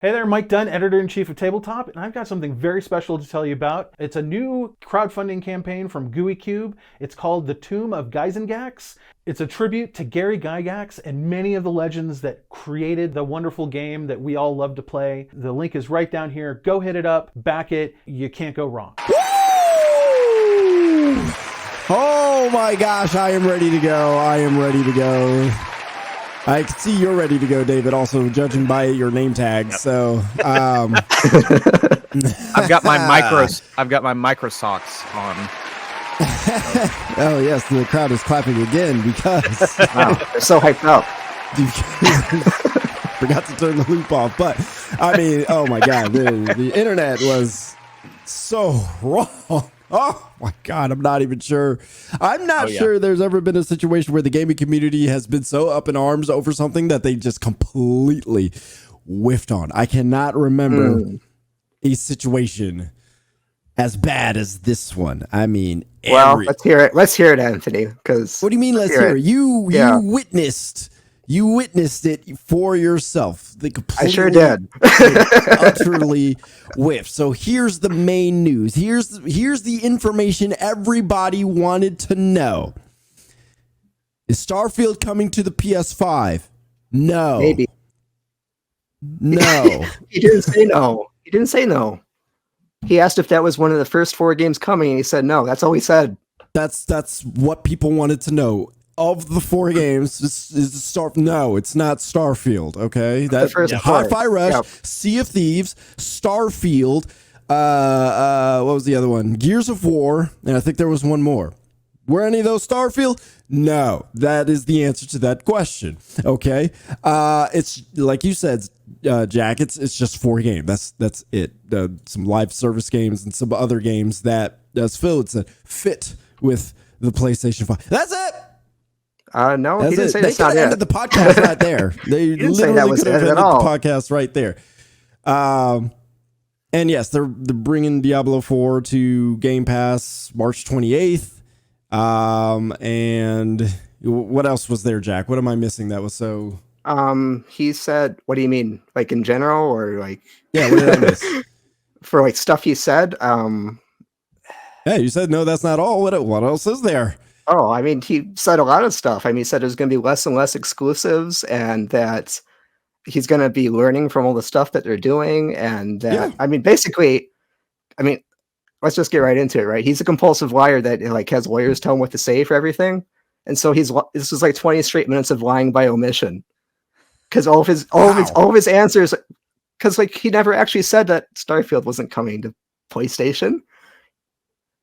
Hey there, Mike Dunn, Editor-in-Chief of Tabletop, and I've got something very special to tell you about. It's a new crowdfunding campaign from Gooey Cube. It's called The Tomb of Gyzaengaxx. It's a tribute to Gary Gygax and many of the legends that created the wonderful game that we all love to play. The link is right down here. Go hit it up, back it. You can't go wrong. Woo! Oh my gosh, I am ready to go. I am ready to go. I can see you're ready to go, David, also judging by your name tag. Yep. So I've got my micro socks on. Oh yes, the crowd is clapping again because wow, they're so hyped up. Forgot to turn the loop off. But I mean, oh my god, the internet was so wrong. Oh my God, I'm not even sure. I'm not sure there's ever been a situation where the gaming community has been so up in arms over something that they just completely whiffed on. I cannot remember a situation as bad as this one. I mean, well, let's hear it. Let's hear it, Anthony. Because what do you mean? Let's hear it. You witnessed it for yourself. I sure did. Utterly whiffed. So here's the main news. Here's the information everybody wanted to know. Is Starfield coming to the PS5? No. Maybe. No. He didn't say no. He didn't say no. He asked if that was one of the first 4 games coming, and he said no. That's all he said. That's what people wanted to know. Of the 4 games, no, it's not Starfield. Okay, that's Hi-Fi Rush, Sea of Thieves, Starfield. What was the other one? Gears of War, and I think there was one more. Were any of those Starfield? No, that is the answer to that question. Okay, it's like you said, Jack. It's just 4 games. That's it. Some live service games and some other games that, as Phil said, fit with the PlayStation 5. That's it. No, he didn't say that's not it. They ended the podcast right there. They didn't say that was it at all. The podcast right there. And yes, they're bringing Diablo 4 to Game Pass March 28th. And what else was there, Jack? What am I missing? That was so. He said, "What do you mean? Like in general, or like?" Yeah, what did I miss? For like stuff he said. Hey, you said no. That's not all. What else is there? Oh, I mean, he said a lot of stuff. I mean, he said there's going to be less and less exclusives, and that he's going to be learning from all the stuff that they're doing. And that, I mean, basically, I mean, let's just get right into it, right? He's a compulsive liar that like has lawyers tell him what to say for everything. And so this is like 20 straight minutes of lying by omission. Because all of his answers, because like he never actually said that Starfield wasn't coming to PlayStation.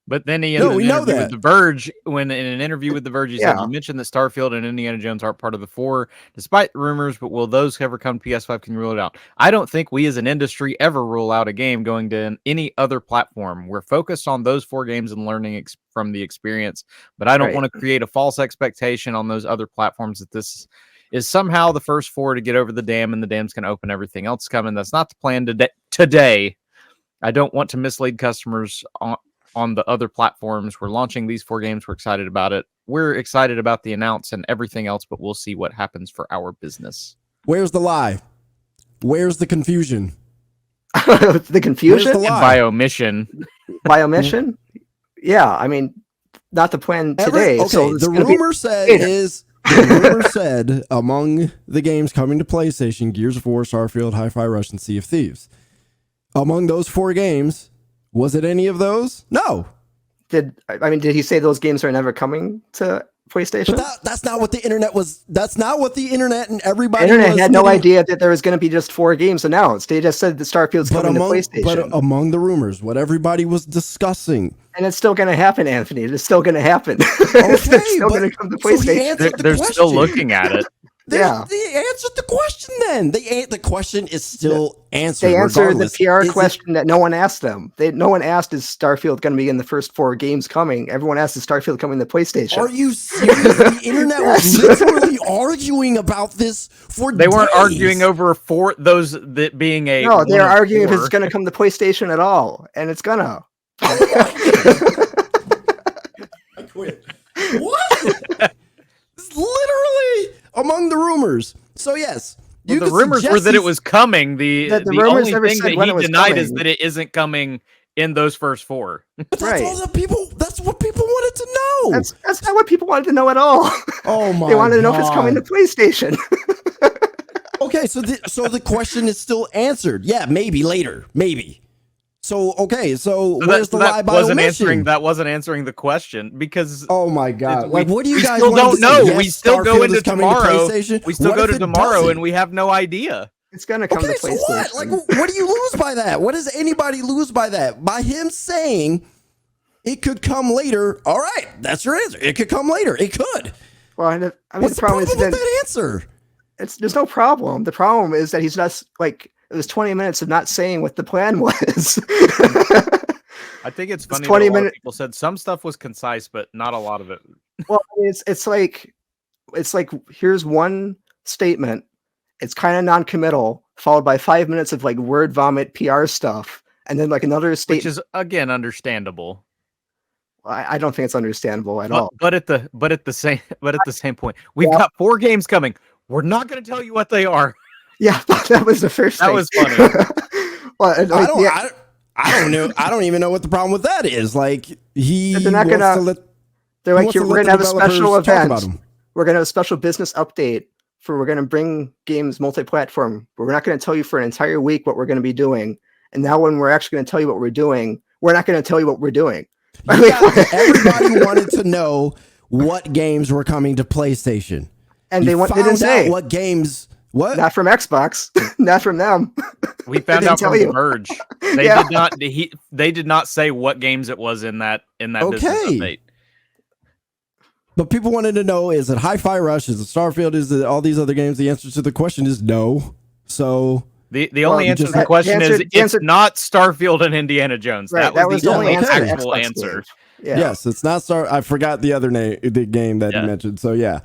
But then he, with The Verge, in an interview with The Verge, he said, "You mentioned that Starfield and Indiana Jones aren't part of the 4, despite rumors, but will those ever come to PS5? Can you rule it out?" I don't think we as an industry ever rule out a game going to any other platform. We're focused on those 4 games and learning from the experience, but I don't want to create a false expectation on those other platforms that this is somehow the first 4 to get over the dam, and the dam's going to open everything else coming. That's not the plan today. I don't want to mislead customers on the other platforms. We're launching these 4 games. We're excited about it. We're excited about the announce and everything else, but we'll see what happens for our business. Where's the lie? Where's the confusion? The confusion? And by omission. By omission? Yeah, I mean, not the plan today. Okay, so the rumor said among the games coming to PlayStation, Gears of War, Starfield, Hi-Fi Rush, and Sea of Thieves. Among those 4 games, was it any of those? No. Did he say those games are never coming to PlayStation? But that's not what the internet was. That's not what the internet and everybody. The internet had no idea that there was going to be just 4 games announced. They just said the Starfield's coming to PlayStation. But among the rumors, what everybody was discussing, and it's still going to happen, Anthony. It's still going to happen. It's still going to come to PlayStation. So they're still looking at it. They answered the question then. The question is still answered. They answered the PR question that no one asked them. No one asked, is Starfield going to be in the first 4 games coming? Everyone asked, is Starfield coming to PlayStation? Are you serious? The internet was literally arguing about this for days. They weren't arguing over that being a... No, they're arguing if it's going to come to PlayStation at all. And it's going to. I quit. What? It's literally among the rumors. So yes, Well, the rumors were that it was coming. The only thing that he denied is that it isn't coming in those first 4. But that's all the people. That's what people wanted to know. That's not what people wanted to know at all. Oh my! They wanted to know if it's coming to PlayStation. Okay, so the question is still answered. Yeah, maybe later, maybe. So where's the lie by omission? That wasn't answering the question because. Oh my god! Like, what do you guys? Still don't know. Yes, we still go into tomorrow. We still go to tomorrow, and we have no idea. It's gonna come to PlayStation. So what? Like, what do you lose by that? What does anybody lose by that? By him saying it could come later. All right, that's your answer. It could come later. It could. Well, I mean, what's the problem with that answer? There's no problem. The problem is that he's not like it was 20 minutes of not saying what the plan was. I think it's funny. 20 minutes. People said some stuff was concise, but not a lot of it. Well, it's like here's one statement. It's kind of non-committal, followed by 5 minutes of like word vomit PR stuff, and then like another statement, which is again understandable. I don't think it's understandable at all. But at the same point, we've got 4 games coming. We're not going to tell you what they are. Yeah, that was the first thing. That was funny. Well, I don't know. I don't even know what the problem with that is. Like they're not gonna. They're like, we're gonna have a special event. We're gonna have a special business update. We're going to bring games multi-platform, but we're not going to tell you for an entire week what we're going to be doing. And now when we're actually going to tell you what we're doing, we're not going to tell you what we're doing. Everybody wanted to know what games were coming to PlayStation. And they didn't say what games. What? Not from Xbox. Not from them. We found out from The Verge. They did not say what games it was in that business update. But people wanted to know, is it Hi-Fi Rush? Is it Starfield? Is it all these other games? The answer to the question is no. So the only answer to the question is it's not Starfield and Indiana Jones. Right, that was the only actual answer. Yeah. Yes, it's not Star. I forgot the other name, the game that you mentioned. So yeah.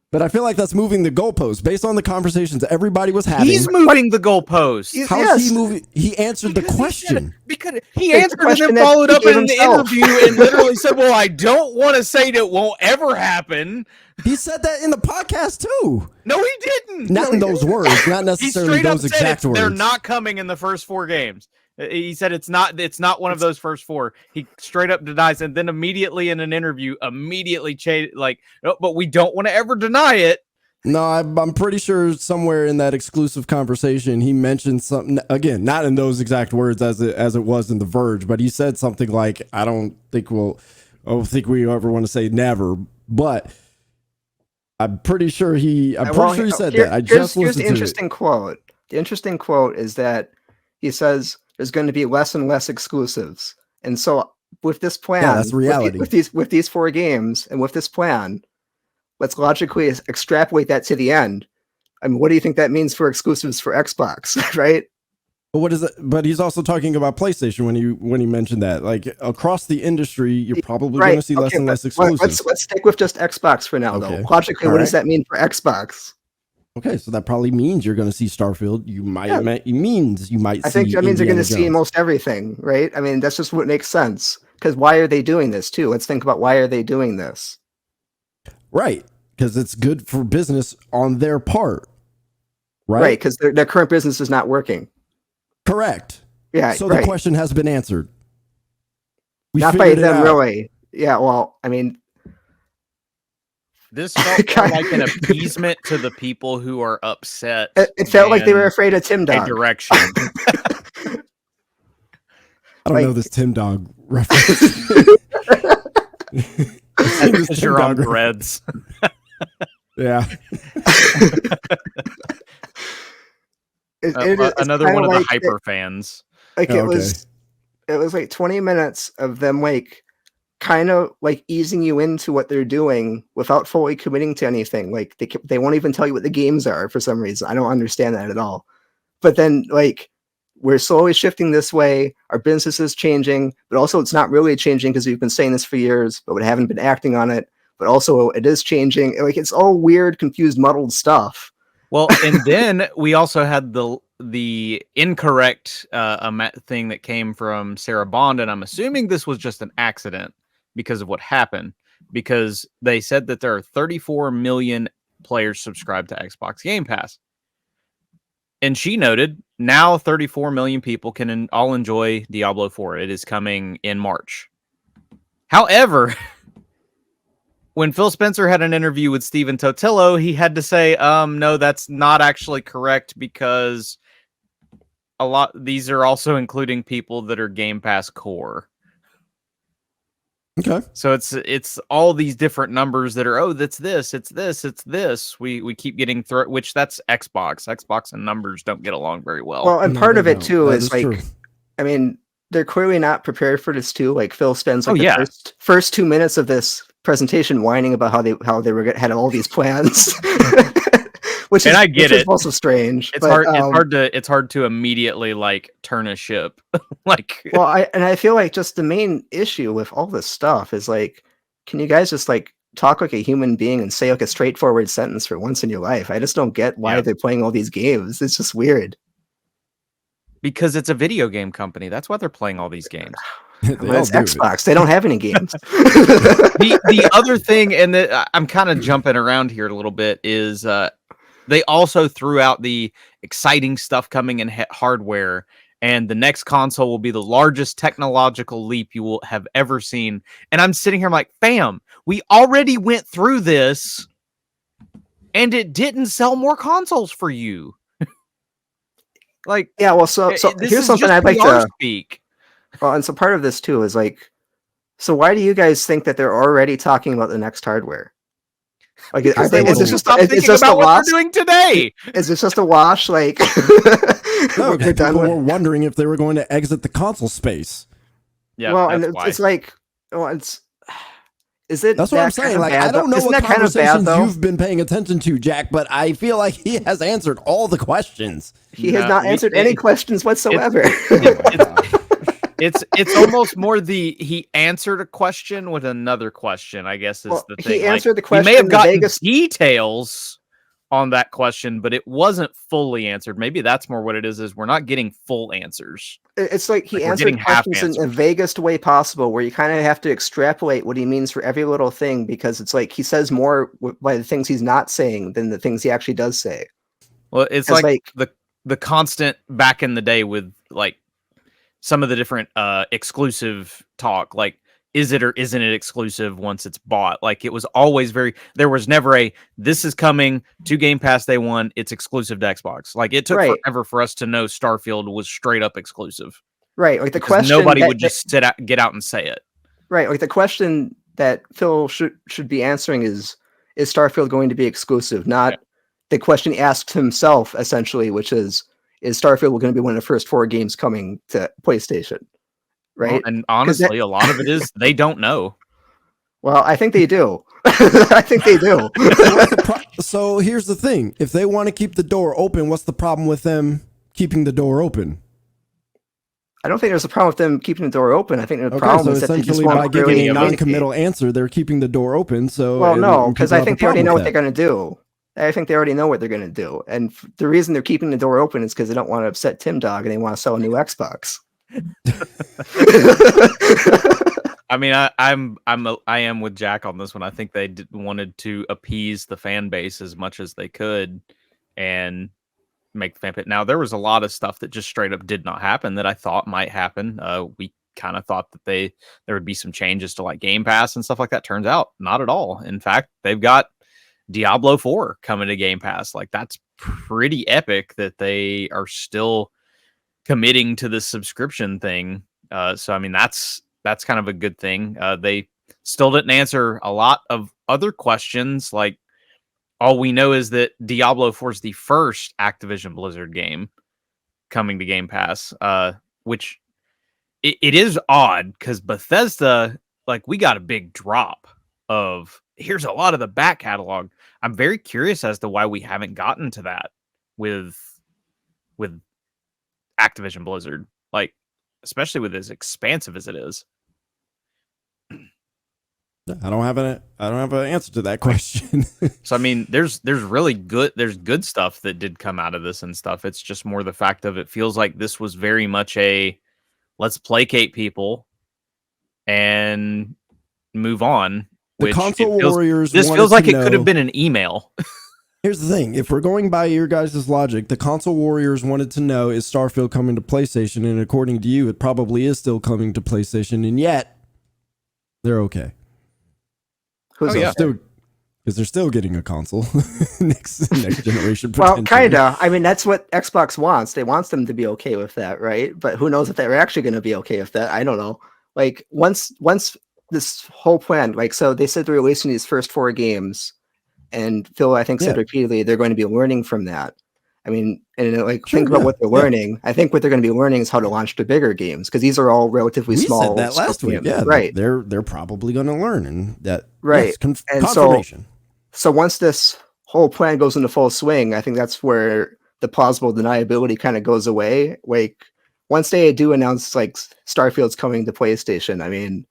But I feel like that's moving the goalpost based on the conversations everybody was having. He's moving the goalpost. How's he moving? He answered the question. Because he answered and then followed up in an interview and literally said, well, I don't want to say that won't ever happen. He said that in the podcast too. No, he didn't. Not in those words. Not necessarily those exact words. They're not coming in the first 4 games. He said it's not one of those first 4. He straight up denies, and then immediately in an interview, but we don't want to ever deny it. No, I'm pretty sure somewhere in that exclusive conversation, he mentioned something, again, not in those exact words as it was in The Verge, but he said something like, I don't think we ever want to say never, but I'm pretty sure he said that. Here's the interesting quote. The interesting quote is that he says there's going to be less and less exclusives. And so with this plan, that's reality. With these 4 games and with this plan, let's logically extrapolate that to the end. I mean, what do you think that means for exclusives for Xbox, right? But what is it? But he's also talking about PlayStation when he mentioned that. Like across the industry, you're probably going to see less and less exclusives. Let's stick with just Xbox for now, though. Logically, what does that mean for Xbox? Okay, so that probably means you're going to see Starfield. It means you might. I think that means you're going to see most everything, right? I mean, that's just what makes sense. Because why are they doing this too? Let's think about why are they doing this. Right, because it's good for business on their part. Right, because their current business is not working. Correct. Yeah. So the question has been answered. Not by them, really. Yeah. Well, I mean. This felt more like an appeasement to the people who are upset. It felt like they were afraid of Tim Dog. Direction. I don't know this Tim Dog reference. Because you're on Reds. Yeah. Another one of the hyper fans. Like it was like 20 minutes of them like kind of like easing you into what they're doing without fully committing to anything. Like they won't even tell you what the games are for some reason. I don't understand that at all. But then like we're slowly shifting this way. Our business is changing, but also it's not really changing because we've been saying this for years, but we haven't been acting on it. But also it is changing. Like it's all weird, confused, muddled stuff. Well, and then we also had the incorrect thing that came from Sarah Bond, and I'm assuming this was just an accident because of what happened. Because they said that there are 34 million players subscribe to Xbox Game Pass. And she noted, now 34 million people can all enjoy Diablo 4. It is coming in March. However, when Phil Spencer had an interview with Stephen Totillo, he had to say, no, that's not actually correct, because these are also including people that are Game Pass core. Okay. So it's all these different numbers that are, that's this, it's this, it's this. We keep getting through, which that's Xbox. Xbox and numbers don't get along very well. Well, and part of it too is like, true. I mean, they're clearly not prepared for this too. Like Phil spends like the first 2 minutes of this presentation whining about how they had all these plans. I get it. Also strange. It's hard. It's hard to immediately like turn a ship. I feel like just the main issue with all this stuff is like, can you guys just like talk like a human being and say like a straightforward sentence for once in your life? I just don't get why they're playing all these games. It's just weird. Because it's a video game company. That's why they're playing all these games. It's Xbox. They don't have any games. the other thing, and I'm kind of jumping around here a little bit, is they also threw out the exciting stuff coming in hardware, and the next console will be the largest technological leap you will have ever seen. And I'm sitting here, I'm like, fam, we already went through this, and it didn't sell more consoles for you. Like, yeah, well, so here's something I'd like to speak. Well, and so part of this too is like, so why do you guys think that they're already talking about the next hardware? Like, is this just what they're doing today? Is this just a wash? Like, no, because people were wondering if they were going to exit the console space. Yeah, well, and it's like, well, it's. Is it? That's what I'm saying. Like, I don't know what conversations you've been paying attention to, Jack, but I feel like he has answered all the questions. He has not answered any questions whatsoever. It's almost more he answered a question with another question, I guess is the thing. He answered the question. He may have gotten details on that question, but it wasn't fully answered. Maybe that's more what it is we're not getting full answers. It's like he answered questions in the vaguest way possible, where you kind of have to extrapolate what he means for every little thing, because it's like he says more by the things he's not saying than the things he actually does say. Well, it's like the constant back in the day with like some of the different exclusive talk, like, is it or isn't it exclusive once it's bought? Like, it was always there was never this is coming to Game Pass day one, it's exclusive to Xbox. Like, it took forever for us to know Starfield was straight up exclusive. Right. Like the question, nobody would just get out and say it. Right. Like the question that Phil should be answering is Starfield going to be exclusive? Not the question he asked himself, essentially, which is Starfield going to be one of the first 4 games coming to PlayStation? Right. Well, and honestly, a lot of it is they don't know. Well, I think they do. I think they do. So here's the thing. If they want to keep the door open, what's the problem with them keeping the door open? I don't think there's a problem with them keeping the door open. I think the problem is that they just want by giving a non-committal answer, they're keeping the door open. So, well, no, because I think they already know what they're going to do. I think they already know what they're going to do, and the reason they're keeping the door open is because they don't want to upset Tim Dog and they want to sell a new Xbox. I mean, I am with Jack on this one. I think they wanted to appease the fan base as much as they could and make the fan pit. Now, there was a lot of stuff that just straight up did not happen that I thought might happen. We kind of thought that there would be some changes to like Game Pass and stuff like that. Turns out, not at all. In fact, they've got Diablo 4 coming to Game Pass. Like, that's pretty epic that they are still committing to the subscription thing. So I mean, that's kind of a good thing. They still didn't answer a lot of other questions. Like, all we know is that Diablo 4 is the first Activision Blizzard game coming to Game Pass, which it is odd because Bethesda, like, we got a big drop of here's a lot of the back catalog. I'm very curious as to why we haven't gotten to that with Activision Blizzard, like, especially with as expansive as it is. I don't have an answer to that question. So I mean, there's good stuff that did come out of this and stuff. It's just more the fact of it feels like this was very much a let's placate people and move on. The console warriors. This feels like it could have been an email. Here's the thing. If we're going by your guys' logic, the console warriors wanted to know, is Starfield coming to PlayStation? And according to you, it probably is still coming to PlayStation. And yet, they're okay. Who's still, because they're still getting a console next generation. Well, kind of. I mean, that's what Xbox wants. They want them to be okay with that, right? But who knows if they're actually going to be okay with that? I don't know. Like once this whole plan, like, so they said they're releasing these first 4 games, and Phil, I think, said repeatedly they're going to be learning from that. I mean, and like think about what they're learning. I think what they're going to be learning is how to launch the bigger games, because these are all relatively small. We said that last week. Yeah, right. They're probably going to learn, and that right. Yes, confirmation. So once this whole plan goes into full swing, I think that's where the plausible deniability kind of goes away. Like once they do announce like Starfield's coming to PlayStation, I mean,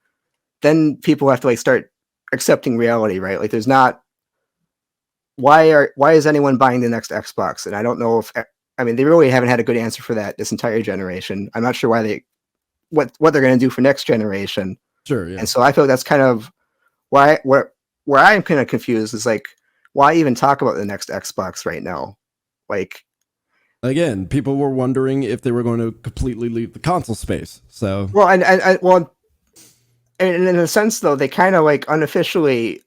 then people have to like start accepting reality, right? Like there's not. Why is anyone buying the next Xbox? And I don't know if, I mean, they really haven't had a good answer for that this entire generation. I'm not sure why what they're going to do for next generation. Sure. Yeah. And so I feel that's kind of where I'm kind of confused is like, why even talk about the next Xbox right now? Like, again, people were wondering if they were going to completely leave the console space. So, well, and in a sense though, they kind of like unofficially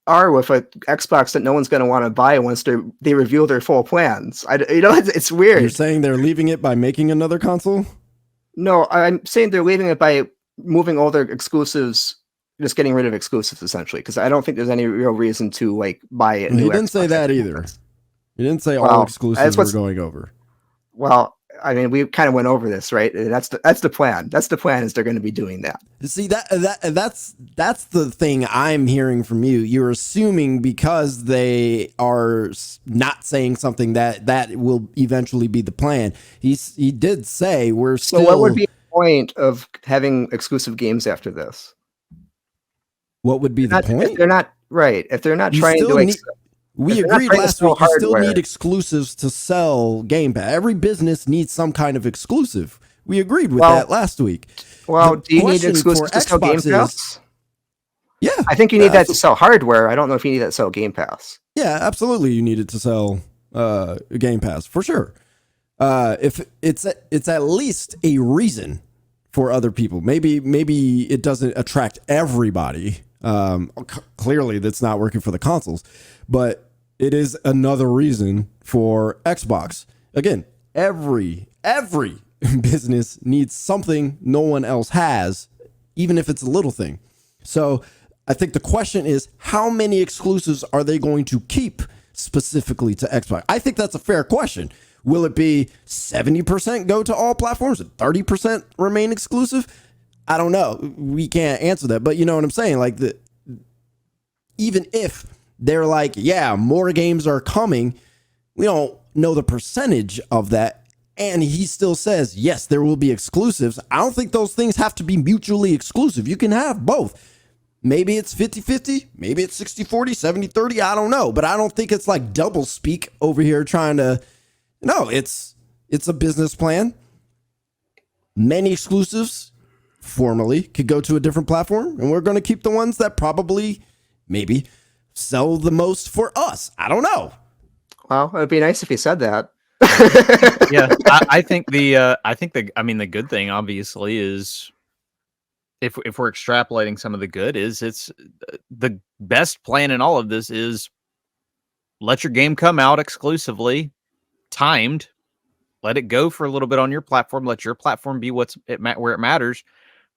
are with a Xbox that no one's going to want to buy once they reveal their full plans. It's weird. You're saying they're leaving it by making another console? No, I'm saying they're leaving it by moving all their exclusives, just getting rid of exclusives essentially, because I don't think there's any real reason to like buy it. He didn't say that either. He didn't say all exclusives were going over. Well, I mean, we kind of went over this, right? That's the plan. That's the plan, is they're going to be doing that. See, that's the thing I'm hearing from you. You're assuming because they are not saying something that will eventually be the plan. He did say we're still. So what would be the point of having exclusive games after this? What would be the point? If they're not right. If they're not trying to. We agreed last week you still need exclusives to sell Game Pass. Every business needs some kind of exclusive. We agreed with that last week. Well, do you need exclusives to sell Game Pass? Yeah. I think you need that to sell hardware. I don't know if you need that to sell Game Pass. Yeah, absolutely. You need it to sell Game Pass, for sure. If it's at least a reason for other people. Maybe it doesn't attract everybody. Clearly that's not working for the consoles, but it is another reason for Xbox. Again, every business needs something no one else has, even if it's a little thing. So I think the question is, how many exclusives are they going to keep specifically to Xbox? I think that's a fair question. Will it be 70% go to all platforms and 30% remain exclusive? I don't know. We can't answer that, but you know what I'm saying? Like even if they're like, yeah, more games are coming, we don't know the percentage of that. And he still says, yes, there will be exclusives. I don't think those things have to be mutually exclusive. You can have both. Maybe it's 50-50, maybe it's 60-40, 70-30, I don't know. But I don't think it's like double speak over here trying to, no, it's a business plan. Many exclusives formally could go to a different platform, and we're going to keep the ones that probably maybe sell the most for us. I don't know. Well, it'd be nice if he said that. Yeah, I think the good thing obviously is if we're extrapolating some of the good is it's the best plan in all of this is let your game come out exclusively, timed, let it go for a little bit on your platform, let your platform be where it matters.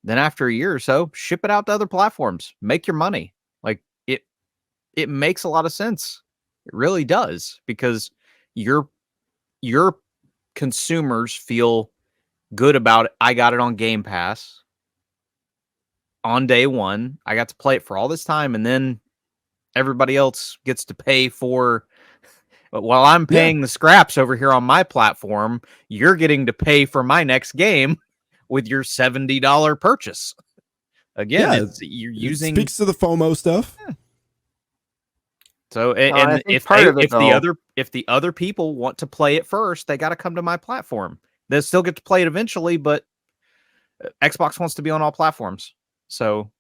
Then after a year or so, ship it out to other platforms, make your money. Like it makes a lot of sense. It really does, because your consumers feel good about it. I got it on Game Pass on day one. I got to play it for all this time, and then everybody else gets to pay for. But while I'm paying the scraps over here on my platform, you're getting to pay for my next game with your $70 purchase. Again, you're using. It speaks to the FOMO stuff. Yeah. So, and if the other people want to play it first, they got to come to my platform. They'll still get to play it eventually, but Xbox wants to be on all platforms. So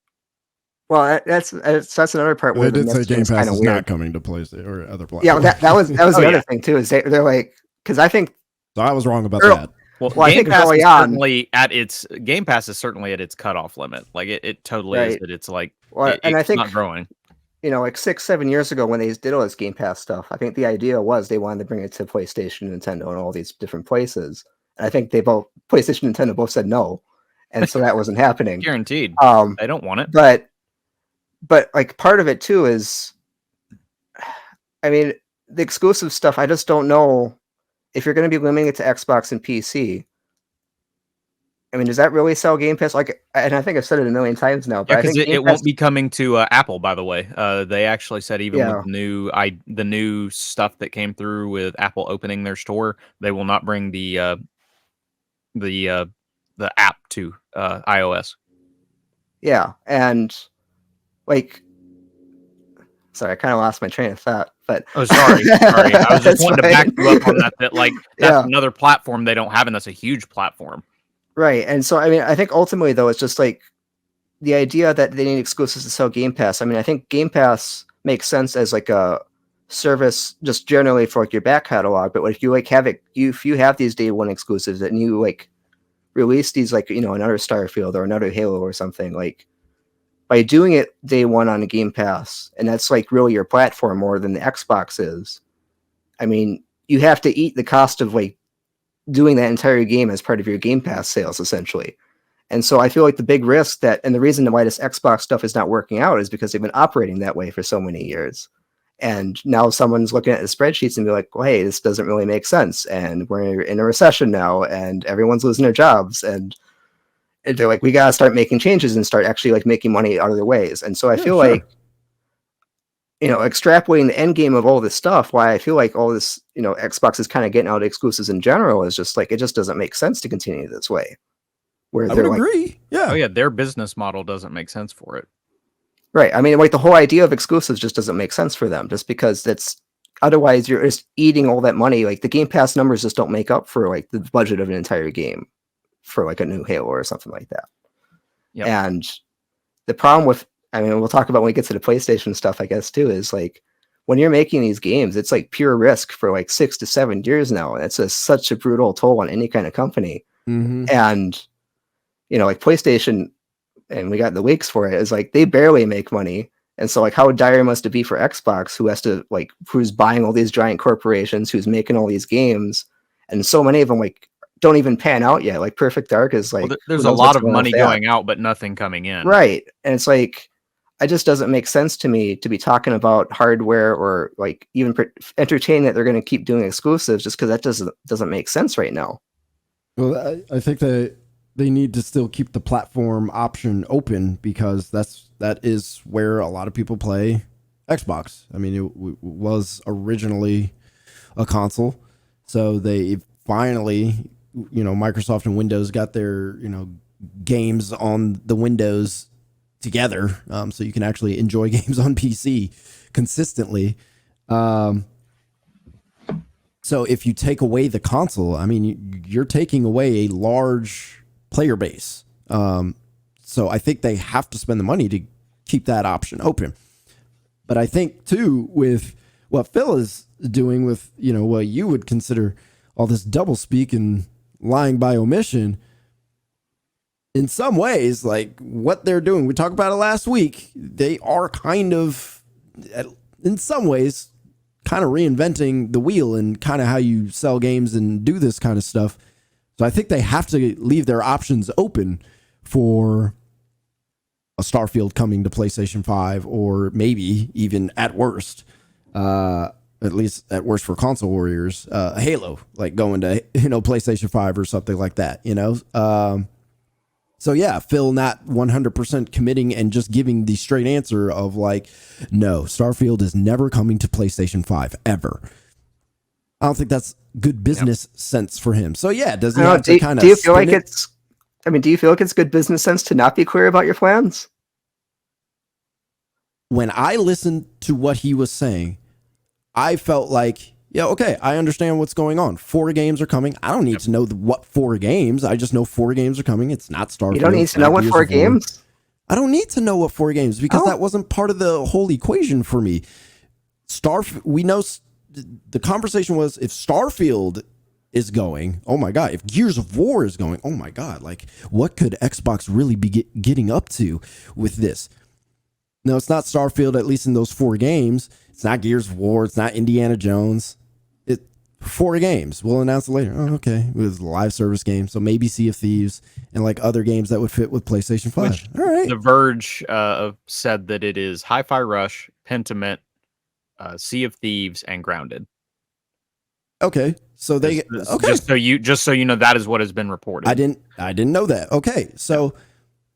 Well, that's another part where they did say Game Pass is not coming to PlayStation or other platforms. Yeah, that was the other thing too. Is they're like, because I think so I was wrong about that. Well, Game Pass is certainly at its Game Pass is certainly at its cutoff limit. Like it totally is that it's like and I think not growing. Like 6-7 years ago when they did all this Game Pass stuff, I think the idea was they wanted to bring it to PlayStation, Nintendo, and all these different places. And I think PlayStation and Nintendo both said no, and so that wasn't happening. Guaranteed. They don't want it. But like part of it too is, I mean, the exclusive stuff. I just don't know if you're going to be limiting it to Xbox and PC. I mean, does that really sell Game Pass? Like, and I think I've said it a million times now. But because it won't be coming to Apple. By the way, they actually said even with the new stuff that came through with Apple opening their store, they will not bring the app to iOS. Yeah, and like, sorry, I kind of lost my train of thought. But sorry, I was just wanting to back you up on that. That like that's another platform they don't have, and that's a huge platform. Right, and so I mean, I think ultimately though, it's just like the idea that they need exclusives to sell Game Pass. I mean, I think Game Pass makes sense as like a service just generally for like your back catalog. But if you like have it, if you have these day one exclusives and you like release these like another Starfield or another Halo or something, like by doing it day one on a Game Pass, and that's like really your platform more than the Xbox is. I mean, you have to eat the cost of like doing that entire game as part of your Game Pass sales, essentially. And so I feel like the big risk and the reason why this Xbox stuff is not working out is because they've been operating that way for so many years. And now someone's looking at the spreadsheets and be like, well, hey, this doesn't really make sense. And we're in a recession now and everyone's losing their jobs. And they're like, we got to start making changes and start actually like making money out of their ways. And so I feel like, extrapolating the end game of all this stuff, why I feel like all this, Xbox is kind of getting out of exclusives in general is just like, it just doesn't make sense to continue this way. Where I would agree. Yeah. Oh yeah. Their business model doesn't make sense for it. Right. I mean, like the whole idea of exclusives just doesn't make sense for them just because otherwise you're just eating all that money. Like the Game Pass numbers just don't make up for like the budget of an entire game for like a new Halo or something like that. Yep. And the problem with, I mean, we'll talk about when we get to the PlayStation stuff, I guess, too, is like when you're making these games, it's like pure risk for like 6 to 7 years now. And it's such a brutal toll on any kind of company. Mm-hmm. And, like PlayStation, and we got the leaks for it, is like they barely make money. And so like how dire must it be for Xbox, who's buying all these giant corporations, who's making all these games, and so many of them like don't even pan out yet. Like Perfect Dark is like there's a lot of money going out, but nothing coming in. Right. And it's like it just doesn't make sense to me to be talking about hardware or like even entertaining that they're going to keep doing exclusives just because that doesn't make sense right now. Well, I think that they need to still keep the platform option open because that is where a lot of people play Xbox. I mean, it was originally a console, so they finally, Microsoft and Windows got their, games on the Windows together, so you can actually enjoy games on PC consistently. So if you take away the console, I mean, you're taking away a large player base. So I think they have to spend the money to keep that option open. But I think too, with what Phil is doing with, what you would consider all this double speak and lying by omission, in some ways, like what they're doing, we talked about it last week, they are kind of, in some ways, kind of reinventing the wheel and kind of how you sell games and do this kind of stuff. So I think they have to leave their options open for a Starfield coming to PlayStation 5, or maybe even at worst, at least at worst for console warriors, Halo, like going to, PlayStation 5 or something like that, So yeah, Phil not 100% committing and just giving the straight answer of like, no, Starfield is never coming to PlayStation 5 ever. I don't think that's good business sense for him. So yeah, does he have to kind of? Do you feel like it's? I mean, do you feel like it's good business sense to not be clear about your plans? When I listened to what he was saying, I felt like, yeah, okay, I understand what's going on. 4 games are coming. I don't need to know what 4 games. I just know 4 games are coming. It's not Starfield. You don't need to know what 4 games? I don't need to know what 4 games because that wasn't part of the whole equation for me. We know the conversation was if Starfield is going, oh my God, if Gears of War is going, oh my God, like what could Xbox really be getting up to with this? No, it's not Starfield, at least in those 4 games. It's not Gears of War. It's not Indiana Jones. 4 games. We'll announce it later. Oh, okay. It was a live service game, so maybe Sea of Thieves and like other games that would fit with PlayStation 5. Which, all right. The Verge said that it is Hi-Fi Rush, Pentiment, Sea of Thieves, and Grounded. Okay. So they okay. Just so you know, that is what has been reported. I didn't know that. Okay. So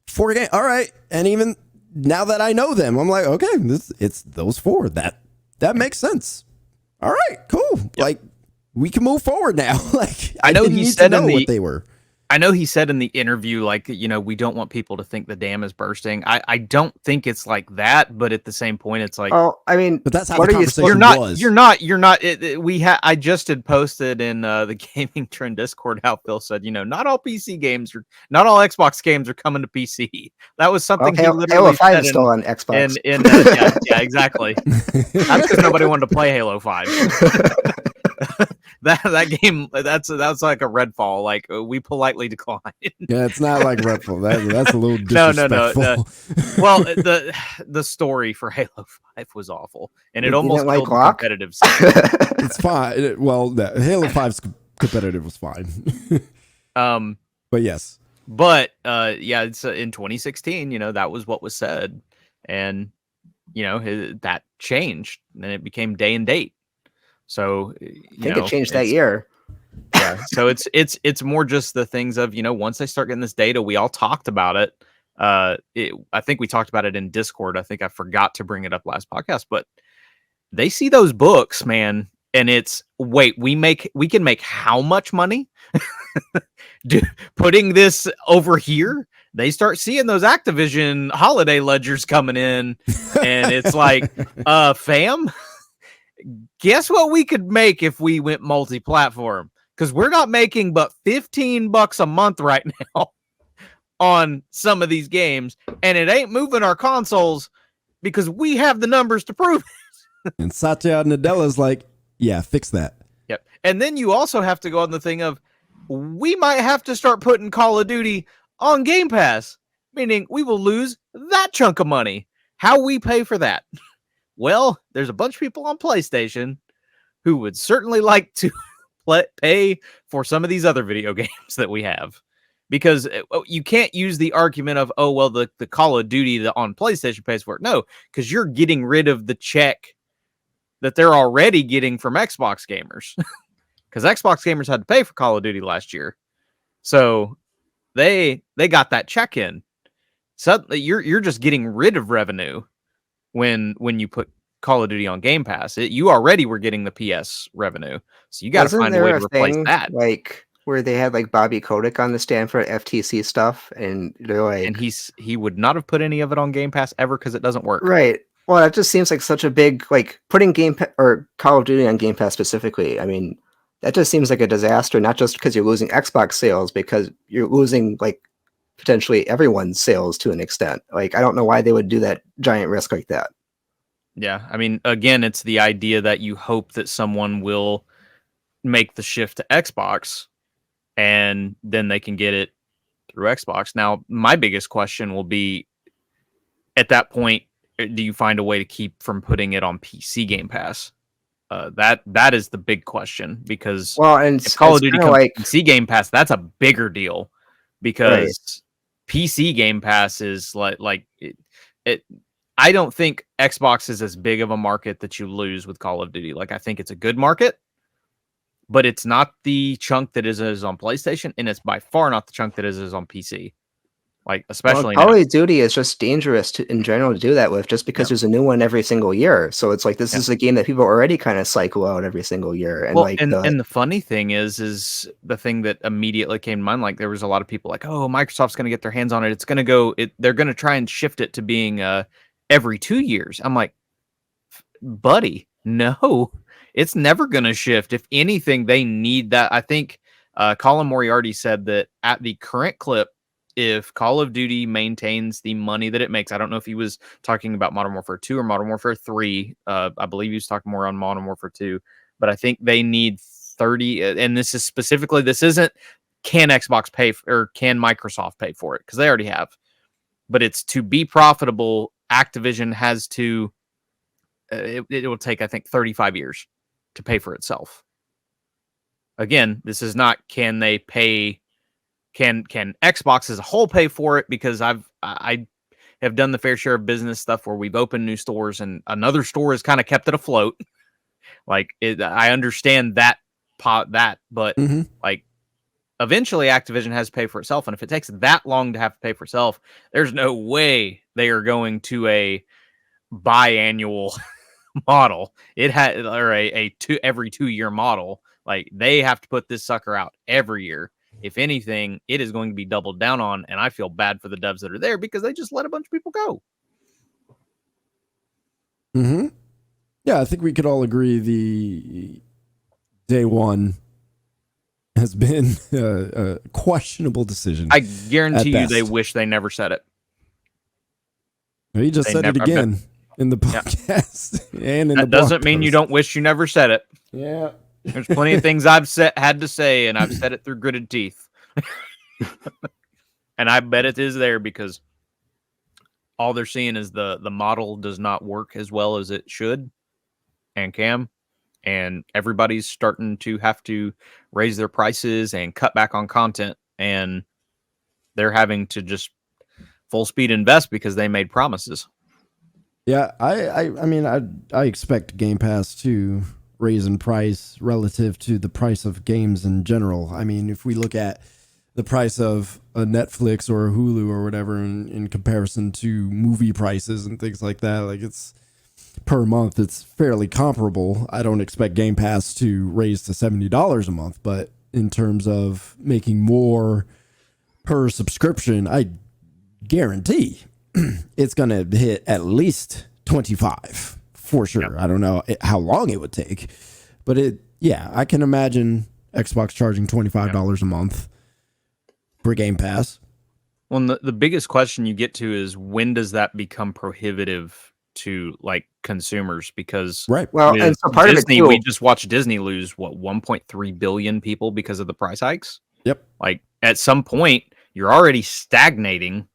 4 games. All right. And even now that I know them, I'm like, okay, it's those 4. That makes sense. All right, cool. Yep. Like we can move forward now. Like I know he said what they were. I know he said in the interview, like, we don't want people to think the dam is bursting. I don't think it's like that, but at the same point, it's like, oh, I mean, but that's how the conversation was. You're not. I just had posted in the Gaming Trend Discord how Phil said, not all PC games not all Xbox games are coming to PC. That was something he literally Halo 5 is still on Xbox. Yeah, exactly. That's because nobody wanted to play Halo 5. that game that's like a Redfall. Like we politely decline. Yeah, it's not like Redfall. That's a little disrespectful. No. Well, the story for Halo 5 was awful, and it almost killed the competitive scene. It's fine. Halo 5's competitive was fine. But yes. But it's in 2016. That was what was said, and that changed, and it became day and date. So I think it changed that year. Yeah. So it's more just the things of, once they start getting this data, we all talked about it. I think we talked about it in Discord. I think I forgot to bring it up last podcast, but they see those books, man. And it's we can make how much money putting this over here? They start seeing those Activision holiday ledgers coming in, and it's like, fam, guess what we could make if we went multi-platform? Because we're not making but $15 a month right now on some of these games, and it ain't moving our consoles because we have the numbers to prove it. And Satya Nadella's like, yeah, fix that. Yep. And then you also have to go on the thing of, we might have to start putting Call of Duty on Game Pass, meaning we will lose that chunk of money. How we pay for that? Well, there's a bunch of people on PlayStation who would certainly like to pay for some of these other video games that we have, because you can't use the argument of, oh, well, the Call of Duty on PlayStation pays for it. No, because you're getting rid of the check that they're already getting from Xbox gamers, because Xbox gamers had to pay for Call of Duty last year. So they got that check in. Suddenly you're just getting rid of revenue when you put Call of Duty on Game Pass. You already were getting the PS revenue, so you got to find a way to replace that. Like where they had like Bobby Kotick on the stand for FTC stuff, and they're like, and he would not have put any of it on Game Pass ever because it doesn't work. Right. Well, that just seems like such a big, like putting or Call of Duty on Game Pass specifically. I mean, that just seems like a disaster. Not just because you're losing Xbox sales, because you're losing like potentially everyone's sales to an extent. Like, I don't know why they would do that giant risk like that. Yeah, I mean, again, it's the idea that you hope that someone will make the shift to Xbox, and then they can get it through Xbox. Now, my biggest question will be, at that point, do you find a way to keep from putting it on PC Game Pass? That is the big question, because if Call of Duty comes to PC Game Pass, that's a bigger deal, because PC Game Pass is like it. I don't think Xbox is as big of a market that you lose with Call of Duty. Like, I think it's a good market, but it's not the chunk that is on PlayStation, and it's by far not the chunk that is on PC. Like, especially Call of Duty is just dangerous in general to do that with, just because there's a new one every single year. So it's like, this is a game that people already kind of cycle out every single year. And and the funny thing is the thing that immediately came to mind, like, there was a lot of people like, oh, Microsoft's going to get their hands on it. It's going to go, they're going to try and shift it to being every 2 years. I'm like, buddy, no, it's never going to shift. If anything, they need that. I think Colin Moriarty said that at the current clip, if Call of Duty maintains the money that it makes. I don't know if he was talking about Modern Warfare 2 or Modern Warfare 3. I believe he was talking more on Modern Warfare 2, but I think they need 30. And this is specifically, this isn't can Xbox pay or can Microsoft pay for it? Because they already have. But it's to be profitable, Activision has to, it will take, I think, 35 years to pay for itself. Again, this is not can they pay, can Xbox as a whole pay for it? Because I have done the fair share of business stuff where we've opened new stores and another store has kind of kept it afloat. Like I understand that but like eventually Activision has to pay for itself. And if it takes that long to have to pay for itself, there's no way they are going to a biannual model. It had, or every 2 year model. Like they have to put this sucker out every year. If anything, it is going to be doubled down on. And I feel bad for the devs that are there because they just let a bunch of people go. Yeah, I think we could all agree the day one has been a questionable decision. I guarantee you they wish they never said it. He just said it again in the podcast. And in that doesn't mean you don't wish you never said it. Yeah. There's plenty of things I've had to say, and I've said it through gritted teeth. And I bet it is there because all they're seeing is the model does not work as well as it should and can. And everybody's starting to have to raise their prices and cut back on content. And they're having to just full speed invest because they made promises. Yeah, I mean, I expect Game Pass to raise in price relative to the price of games in general. I mean, if we look at the price of a Netflix or a Hulu or whatever in comparison to movie prices and things like that, like it's per month, it's fairly comparable. I don't expect Game Pass to raise to $70 a month, but in terms of making more per subscription, I guarantee it's going to hit at least 25 for sure. Yep. I don't know how long it would take, but I can imagine Xbox charging $25 a month for Game Pass. Well, the biggest question you get to is when does that become prohibitive to like consumers? Because well, and so part Disney, of it too, we just watched Disney lose 1.3 billion people because of the price hikes. Yep. Like at some point, you're already stagnating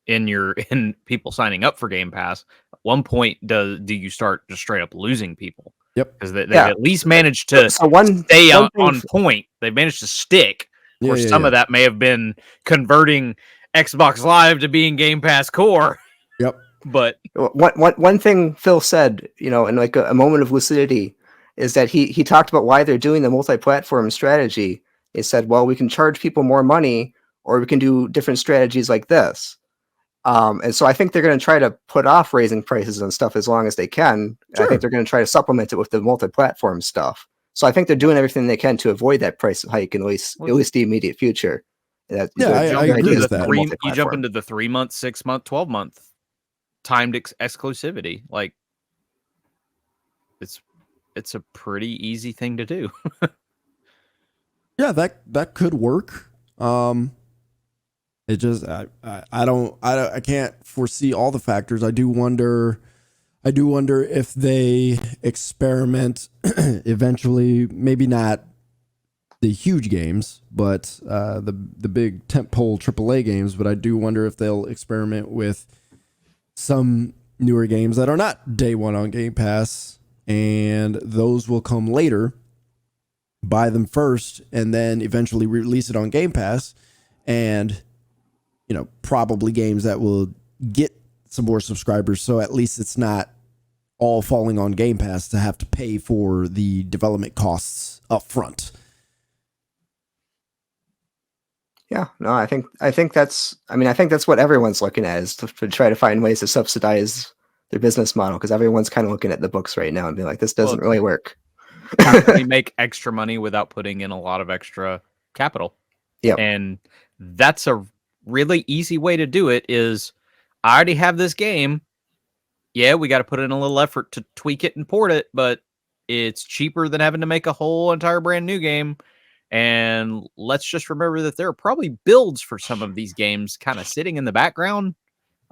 in people signing up for Game Pass. At one point, do you start just straight up losing people? Yep. Because they've at least managed to stay on point. They've managed to stick. Of course, some of that may have been converting Xbox Live to being Game Pass Core. Yep. But one thing Phil said, in like a moment of lucidity, is that he talked about why they're doing the multi-platform strategy. He said, well, we can charge people more money, or we can do different strategies like this. And so I think they're going to try to put off raising prices and stuff as long as they can. Sure. I think they're going to try to supplement it with the multi-platform stuff. So I think they're doing everything they can to avoid that price hike in at least the immediate future. I agree with that. You jump into the 3 month, 6 month, 12 month timed exclusivity. Like it's a pretty easy thing to do. Yeah, that could work. It just I can't foresee all the factors. I do wonder if they experiment eventually, maybe not the huge games, but the big tentpole AAA games, but I do wonder if they'll experiment with some newer games that are not day one on Game Pass, and those will come later, buy them first, and then eventually release it on Game Pass, and probably games that will get some more subscribers, so at least it's not all falling on Game Pass to have to pay for the development costs up front. Yeah, no, I think that's what everyone's looking at, is to try to find ways to subsidize their business model, because everyone's kind of looking at the books right now and being like, this doesn't really work. We make extra money without putting in a lot of extra capital. Yeah, and that's a really easy way to do it. Is I already have this game. Yeah, we got to put in a little effort to tweak it and port it, but it's cheaper than having to make a whole entire brand new game. And let's just remember that there are probably builds for some of these games kind of sitting in the background.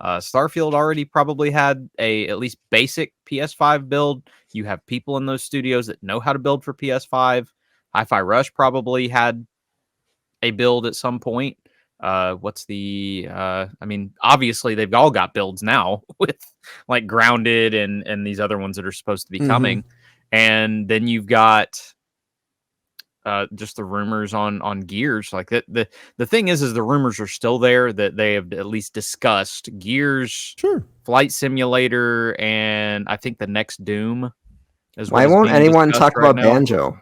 Starfield already probably had a at least basic PS5 build. You have people in those studios that know how to build for PS5. Hi-Fi Rush probably had a build at some point. I mean, obviously they've all got builds now with like Grounded and these other ones that are supposed to be coming. And then you've got just the rumors on Gears. Like the thing is the rumors are still there that they have at least discussed Gears, Flight Simulator, and I think the next Doom. Why won't anyone talk about Banjo?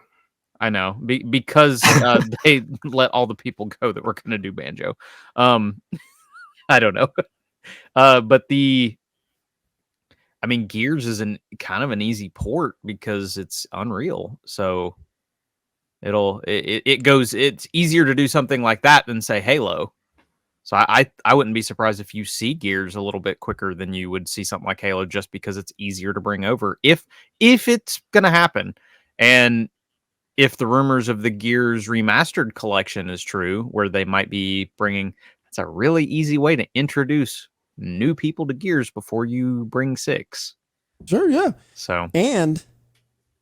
I know because they let all the people go that were going to do Banjo. I don't know, but Gears is kind of an easy port because it's Unreal, so it's easier to do something like that than say Halo. So I wouldn't be surprised if you see Gears a little bit quicker than you would see something like Halo, just because it's easier to bring over if it's going to happen. And if the rumors of the Gears remastered collection is true, where they might be bringing, it's a really easy way to introduce new people to Gears before you bring 6. Sure, yeah. So, and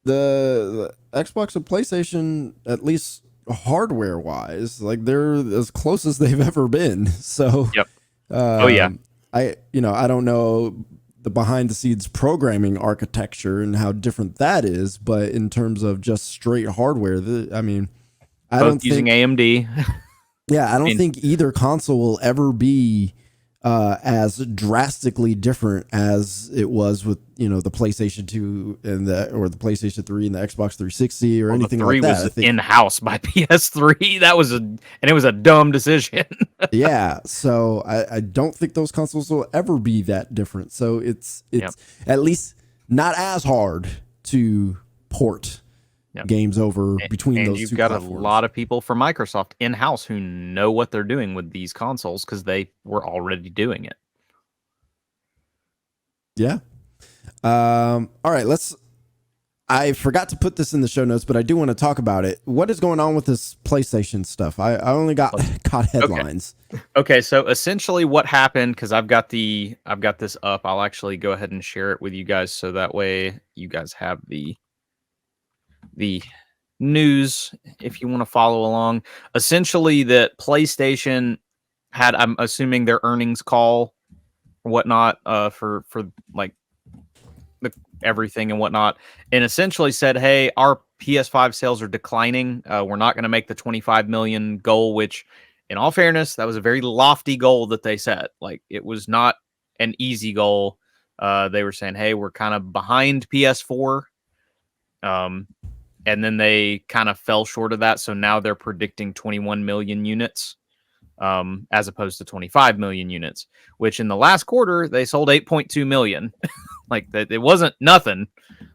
the Xbox and PlayStation, at least hardware wise, like they're as close as they've ever been. So, yep. Oh yeah. I don't know the behind the scenes programming architecture and how different that is, but in terms of just straight hardware, I don't using think, AMD. Yeah, I don't think either console will ever be as drastically different as it was with the PlayStation 2 or the PlayStation 3 and the Xbox 360 or anything like that. The 3 was in-house by PS3. It was a dumb decision. Yeah, so I don't think those consoles will ever be that different. So it's at least not as hard to port games over between those two platforms. You've got a lot of people from Microsoft in-house who know what they're doing with these consoles because they were already doing it. Yeah. All right, I forgot to put this in the show notes, but I do want to talk about it. What is going on with this PlayStation stuff? I only got headlines. Okay, so essentially what happened, because I've got this up. I'll actually go ahead and share it with you guys so that way you guys have the news if you want to follow along. Essentially, that PlayStation had, I'm assuming, their earnings call or whatnot for like everything and whatnot, and essentially said, hey, our PS5 sales are declining. We're not going to make the 25 million goal, which in all fairness, that was a very lofty goal that they set. Like, it was not an easy goal. They were saying, hey, we're kind of behind PS4. And then they kind of fell short of that. So now they're predicting 21 million units as opposed to 25 million units, which in the last quarter, they sold 8.2 million. Like, it wasn't nothing.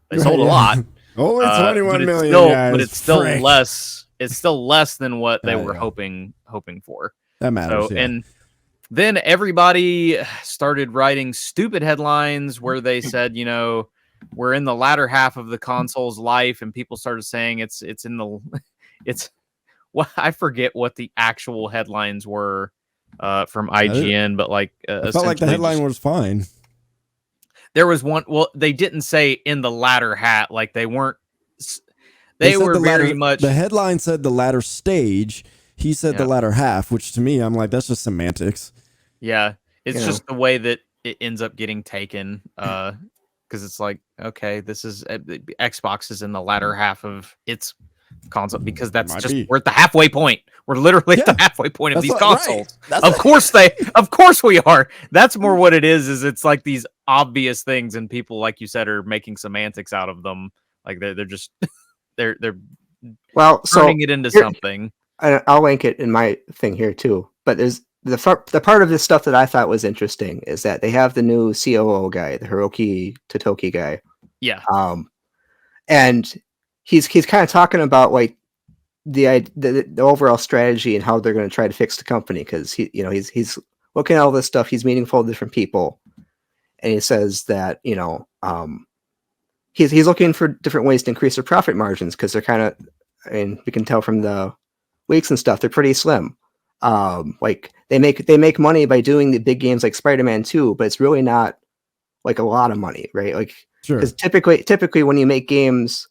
They sold a lot. Only 21 million. But it's still less. It's still less than what they were hoping for. That matters. So, and then everybody started writing stupid headlines where they said, we're in the latter half of the console's life, and people started saying I forget what the actual headlines were from IGN, but like I felt like the headline was fine. There was one. Well, they didn't say in the latter half, like they weren't. They were very much. The headline said the latter stage. He said the latter half, which to me, I'm like, that's just semantics. Yeah, it's just the way that it ends up getting taken. Because it's like, okay, this is Xbox is in the latter half of its console, because we're at the halfway point. We're literally at the halfway point of these consoles. Right. Of course we are. That's more what it is it's like these obvious things, and people, like you said, are making semantics out of them. Like they're just they're turning it into something. I'll link it in my thing here too. But there's the part of this stuff that I thought was interesting is that they have the new COO guy, the Hiroki Totoki guy. Yeah. And he's kind of talking about like the overall strategy and how they're going to try to fix the company, because he's looking at all this stuff. He's meeting full different people, and he says that he's looking for different ways to increase their profit margins, because they're kind of, we can tell from the leaks and stuff, they're pretty slim. Like they make money by doing the big games like Spider-Man 2, but it's really not like a lot of money, right? Like because typically when you make games,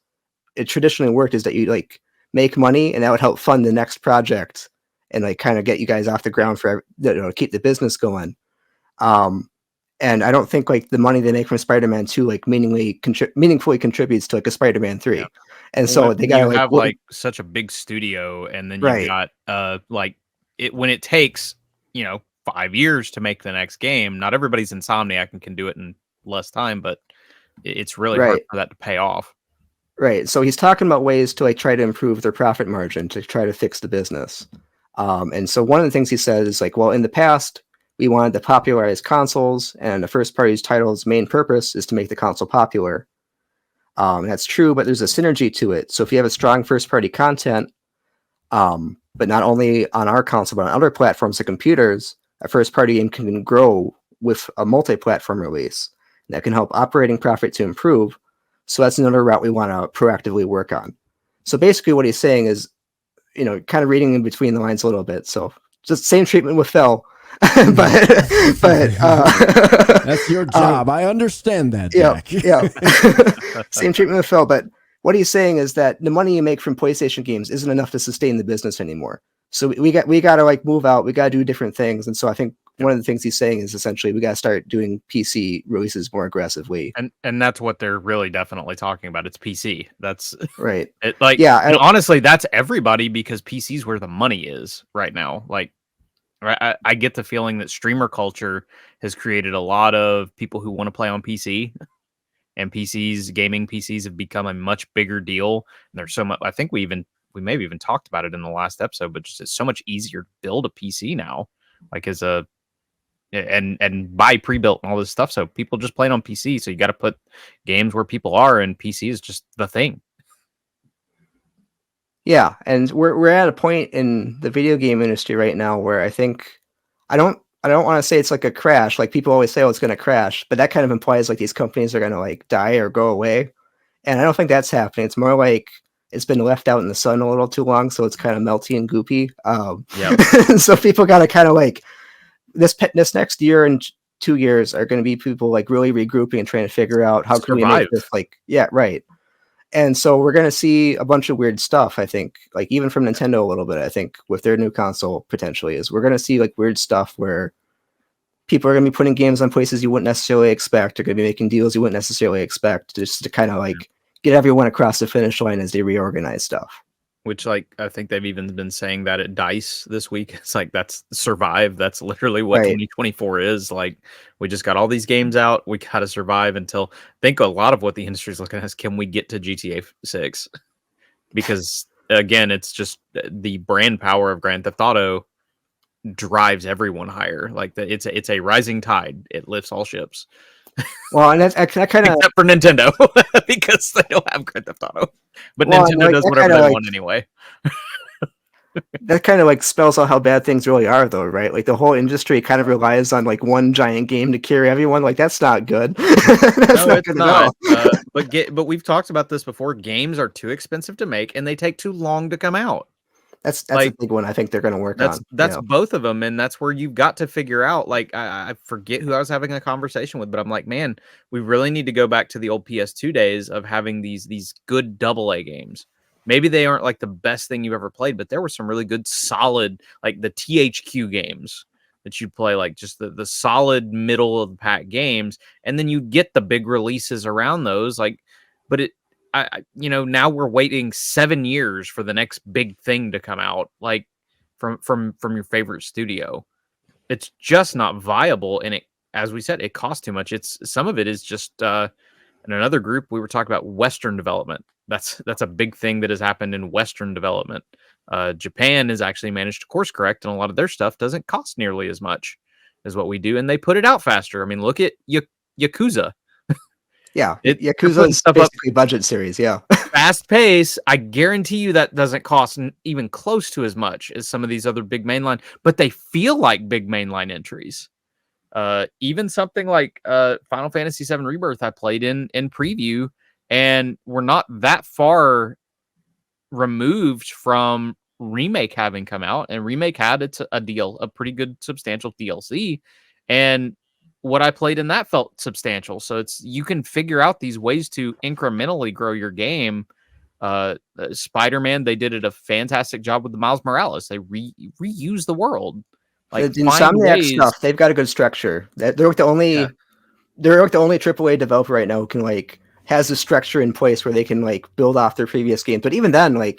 it traditionally worked is that you like make money and that would help fund the next project and like kind of get you guys off the ground for keep the business going. And I don't think like the money they make from Spider-Man 2 like meaningfully contributes to like a Spider-Man 3. Yeah. And so they got have like such a big studio, and then you've got like it when it takes 5 years to make the next game. Not everybody's Insomniac and can do it in less time, but it's really hard for that to pay off. Right. So he's talking about ways to like try to improve their profit margin to try to fix the business. And so one of the things he says is like, well, in the past, we wanted to popularize consoles, and the first party's title's main purpose is to make the console popular. That's true, but there's a synergy to it. So if you have a strong first party content, but not only on our console, but on other platforms like computers, a first party game can grow with a multi-platform release. And that can help operating profit to improve. So that's another route we want to proactively work on. So basically what he's saying is, kind of reading in between the lines a little bit. So just same treatment with Phil. but that's your job. I understand that, Jack. Yeah. Same treatment with Phil. But what he's saying is that the money you make from PlayStation games isn't enough to sustain the business anymore. So we got to like move out. We got to do different things. And so I think one of the things he's saying is essentially we got to start doing PC releases more aggressively. And that's what they're really definitely talking about. It's PC. That's right. And honestly, that's everybody, because PC is where the money is right now. Like, I get the feeling that streamer culture has created a lot of people who want to play on PC, and gaming PCs have become a much bigger deal. And there's so much. I think we may have even talked about it in the last episode, but just it's so much easier to build a PC now, like and buy pre-built and all this stuff. So people just play it on PC. So you got to put games where people are, and PC is just the thing. Yeah, and we're at a point in the video game industry right now where I think I don't want to say it's like a crash. Like people always say, oh, it's going to crash, but that kind of implies like these companies are going to like die or go away. And I don't think that's happening. It's more like it's been left out in the sun a little too long, so it's kind of melty and goopy. So people got to kind of like this next year and 2 years are going to be people like really regrouping and trying to figure out how can we make this like right. And so we're going to see a bunch of weird stuff, I think, like even from Nintendo a little bit, I think, with their new console potentially is we're going to see like weird stuff where people are going to be putting games on places you wouldn't necessarily expect. They're going to be making deals you wouldn't necessarily expect just to kind of like get everyone across the finish line as they reorganize stuff. Which, like, I think they've even been saying that at DICE this week. It's like, that's survive. That's literally what 2024 is. Like, we just got all these games out. We got to survive until, I think a lot of what the industry is looking at is, can we get to GTA 6? Because, again, it's just the brand power of Grand Theft Auto drives everyone higher. Like, it's a rising tide. It lifts all ships. Well, and that kind of except for Nintendo because they don't have Grand Theft Auto, but Nintendo does whatever they want anyway. That kind of like spells out how bad things really are, though, right? Like the whole industry kind of relies on like one giant game to carry everyone. Like that's not good. That's not good at all. But we've talked about this before. Games are too expensive to make, and they take too long to come out. That's like, a big one I think they're going to work on. That's both of them, and that's where you've got to figure out, like, I forget who I was having a conversation with, but I'm like, man, we really need to go back to the old PS2 days of having these good AA games. Maybe they aren't like the best thing you've ever played, but there were some really good, solid, like the THQ games that you'd play, like just the solid middle of the pack games, and then you get the big releases around those, like, but now we're waiting 7 years for the next big thing to come out, like from your favorite studio. It's just not viable, and it, as we said, it costs too much. Some of it is just in another group we were talking about Western development. That's a big thing that has happened in Western development. Japan has actually managed to course correct, and a lot of their stuff doesn't cost nearly as much as what we do, and they put it out faster. I mean, look at Yakuza. Yeah, Yakuza is basically budget series. Yeah, fast pace. I guarantee you that doesn't cost even close to as much as some of these other big mainline, but they feel like big mainline entries. Even something like Final Fantasy VII Rebirth, I played in preview, and we're not that far removed from Remake having come out, and Remake had a pretty good substantial DLC, and what I played in that felt substantial. So you can figure out these ways to incrementally grow your game. Spider-Man, they did a fantastic job with the Miles Morales. They reuse the world. Like the Insomniac stuff, they've got a good structure. They're like the only AAA developer right now who can has a structure in place where they can build off their previous games. But even then, their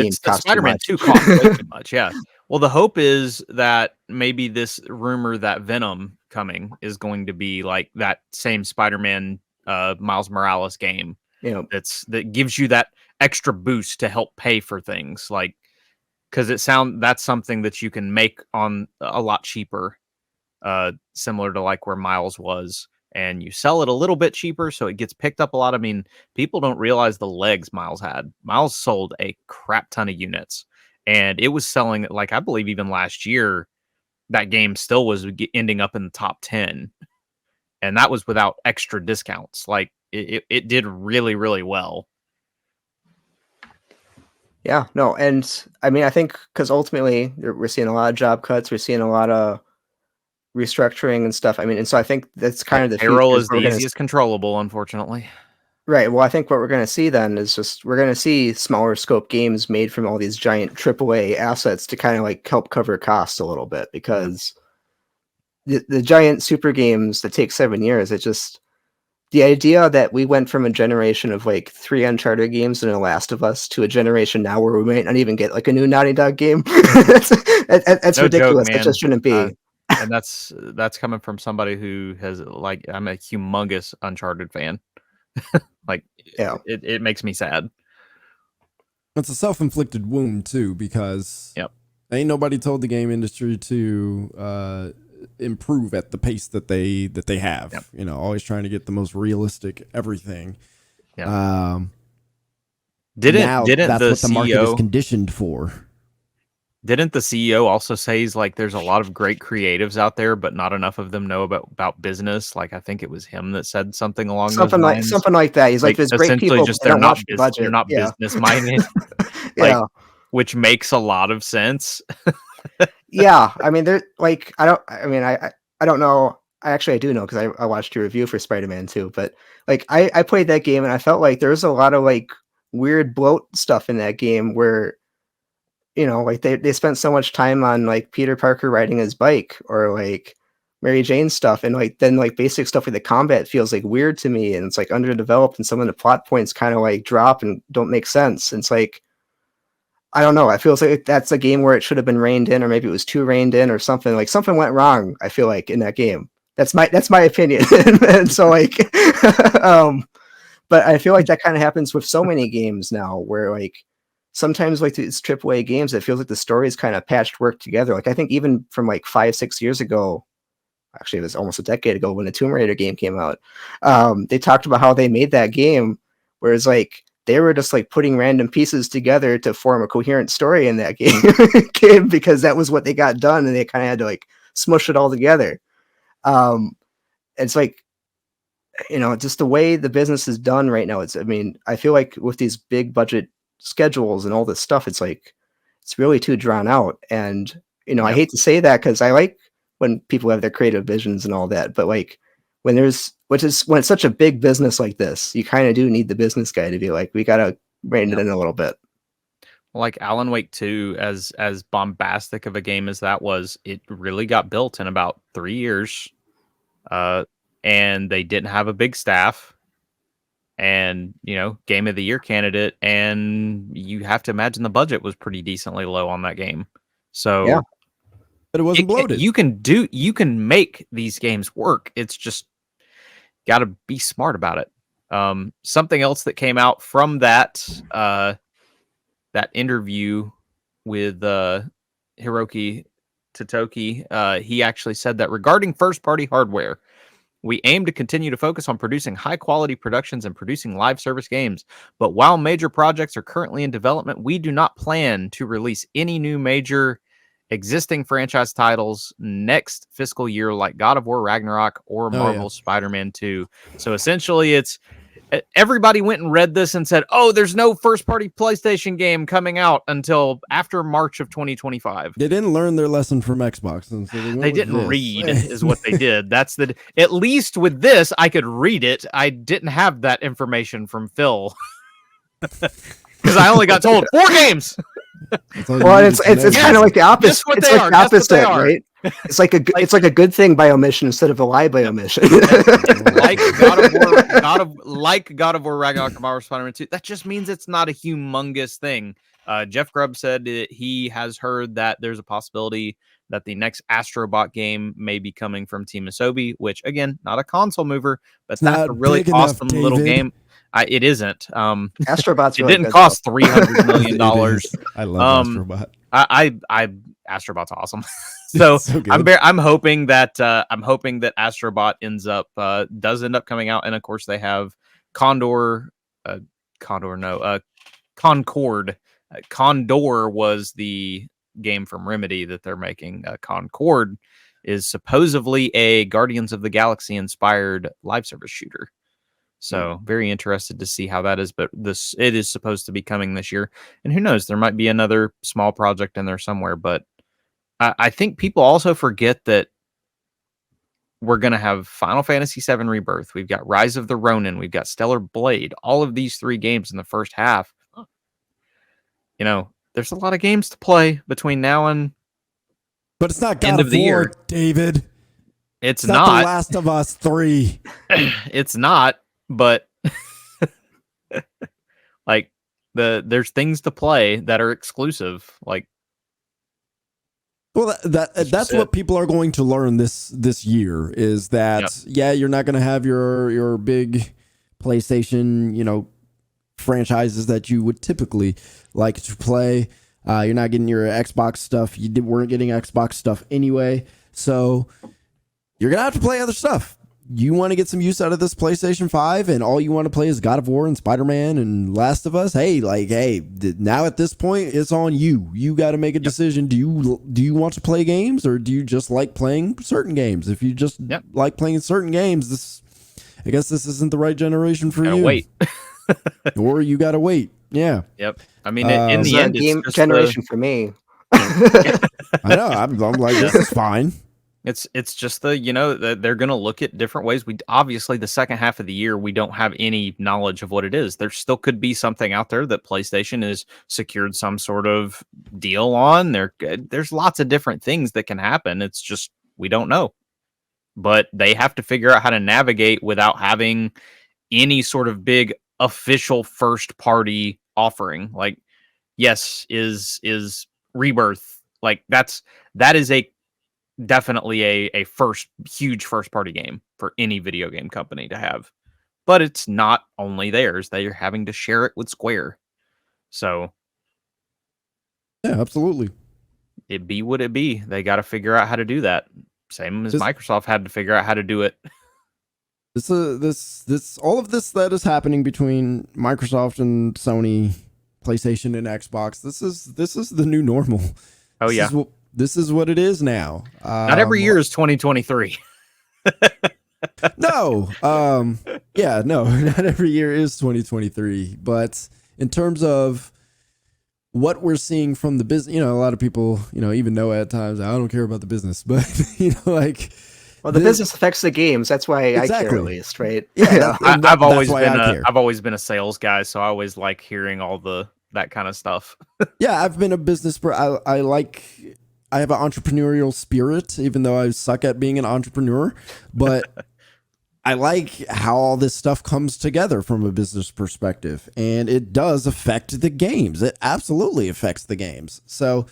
games cost Spider-Man 2 cost way too much. Yeah. Well, the hope is that maybe this rumor that Venom coming is going to be like that same Spider-Man Miles Morales game. That gives you that extra boost to help pay for things, because that's something that you can make on a lot cheaper, similar to where Miles was, and you sell it a little bit cheaper, so it gets picked up a lot. I mean, people don't realize the legs Miles had. Miles sold a crap ton of units, and it was selling I believe even last year that game still was ending up in the top 10, and that was without extra discounts. It did really, really well. Yeah, no, and I mean, I think because ultimately we're seeing a lot of job cuts, we're seeing a lot of restructuring and stuff. I mean, and so I think that's kind of the payroll is the easiest controllable, unfortunately. Right. Well, I think what we're going to see then is we're going to see smaller scope games made from all these giant AAA assets to kind of help cover costs a little bit, because the giant super games that take 7 years, the idea that we went from a generation of 3 Uncharted games and The Last of Us to a generation now where we might not even get a new Naughty Dog game. That's no ridiculous. It just shouldn't be. And that's coming from somebody who has I'm a humongous Uncharted fan. It makes me sad. It's a self-inflicted wound too, because ain't nobody told the game industry to improve at the pace that they have. Always trying to get the most realistic everything. Didn't that's the what the CEO, market is conditioned for. Didn't the CEO also say he's there's a lot of great creatives out there, but not enough of them know about business? I think it was him that said something along those lines. Something like that. He's there's great people, just they're not business minded. Which makes a lot of sense. Yeah, I mean, I don't know. I do know, because I watched your review for Spider-Man 2, but I played that game and I felt there was a lot of weird bloat stuff in that game where they spent so much time on Peter Parker riding his bike, or Mary Jane stuff, and then basic stuff with the combat feels weird to me, and it's underdeveloped, and some of the plot points kind of drop and don't make sense. And it's I don't know. It feels like that's a game where it should have been reined in, or maybe it was too reined in, or something. Something went wrong, I feel in that game. That's my opinion. And so but I feel that kind of happens with so many games now, where sometimes these AAA games, it feels the stories kind of patched work together. I think even from 5-6 years ago, actually it was almost a decade ago when the Tomb Raider game came out, they talked about how they made that game, whereas they were just putting random pieces together to form a coherent story in that game because that was what they got done, and they kind of had to smush it all together. It's just the way the business is done right now. I feel with these big budget schedules and all this stuff, it's really too drawn out. And I hate to say that, because I like when people have their creative visions and all that, but when it's such a big business like this, you kind of do need the business guy to be we gotta rein it in a little bit. Alan Wake 2, as bombastic of a game as that was, it really got built in about 3 years, and they didn't have a big staff, and game of the year candidate, and you have to imagine the budget was pretty decently low on that game. So yeah, but it wasn't bloated. You can make these games work. It's just got to be smart about it. Something else that came out from that interview with Hiroki Totoki, he actually said that regarding first-party hardware, we aim to continue to focus on producing high-quality productions and producing live service games. But while major projects are currently in development, we do not plan to release any new major existing franchise titles next fiscal year, like God of War Ragnarok or Marvel's Spider-Man 2. So essentially, it's everybody went and read this and said, "Oh, there's no first-party PlayStation game coming out until after March of 2025." They didn't learn their lesson from Xbox, and so they didn't read, is what they did. That's at least with this, I could read it. I didn't have that information from Phil because I only got told 4 games. Well, it's kind of like the opposite. It's like the opposite, right? It's like a good thing by omission instead of a lie by omission. like God of War Ragnarok, Marvel Spider-Man 2. That just means it's not a humongous thing. Jeff Grubb said that he has heard that there's a possibility that the next Astrobot game may be coming from Team Asobi, which again, not a console mover, but that's a really awesome little game. It isn't. Astrobot's it didn't cost $300 million. I love Astrobot. Astrobot's awesome. So I'm hoping that Astrobot does end up coming out, and of course they have Concord. Condor was the game from Remedy that they're making. Concord is supposedly a Guardians of the Galaxy inspired live service shooter. So very interested to see how that is, but it is supposed to be coming this year, and who knows, there might be another small project in there somewhere. But I think people also forget that we're going to have Final Fantasy VII Rebirth. We've got Rise of the Ronin. We've got Stellar Blade. All of these 3 games in the first half. You know, there's a lot of games to play between now and but it's not God of War, David. It's not The Last of Us 3. It's not. But like there's things to play that are exclusive. Like, well, that's what people are going to learn this year is that you're not going to have your big PlayStation franchises that you would typically like to play. You're not getting your Xbox stuff. You weren't getting Xbox stuff anyway, so you're gonna have to play other stuff. You want to get some use out of this PlayStation 5 and all you want to play is God of War and Spider-Man and Last of Us. Hey, now at this point, it's on you. You got to make a decision. Do you want to play games or do you just like playing certain games? If you just like playing certain games, I guess this isn't the right generation for you. Wait. Or you got to wait. Yeah. Yep. I mean, in the end, game it's generation for me. I know. I'm like, this is fine. It's just that they're going to look at different ways. We obviously the second half of the year, we don't have any knowledge of what it is. There still could be something out there that PlayStation has secured some sort of deal on. There's lots of different things that can happen. It's just, we don't know, but they have to figure out how to navigate without having any sort of big official first party offering. Like, yes, is Rebirth. Like that is definitely a huge first party game for any video game company to have, but it's not only theirs. They are having to share it with Square. So yeah, absolutely. It be what it be. They got to figure out how to do that. Same as Microsoft had to figure out how to do it. This all of this that is happening between Microsoft and Sony, PlayStation and Xbox. This is the new normal. Oh yeah. This is what it is now. Not every year is 2023. No. Not every year is 2023. But in terms of what we're seeing from the business, a lot of people, even know at times, I don't care about the business, but well, the business affects the games. That's why I care at least, right? Yeah. I've always been a sales guy, so I always like hearing all that kind of stuff. Yeah, I've been a business I have an entrepreneurial spirit, even though I suck at being an entrepreneur, but I like how all this stuff comes together from a business perspective, and it does affect the games. It absolutely affects the games. So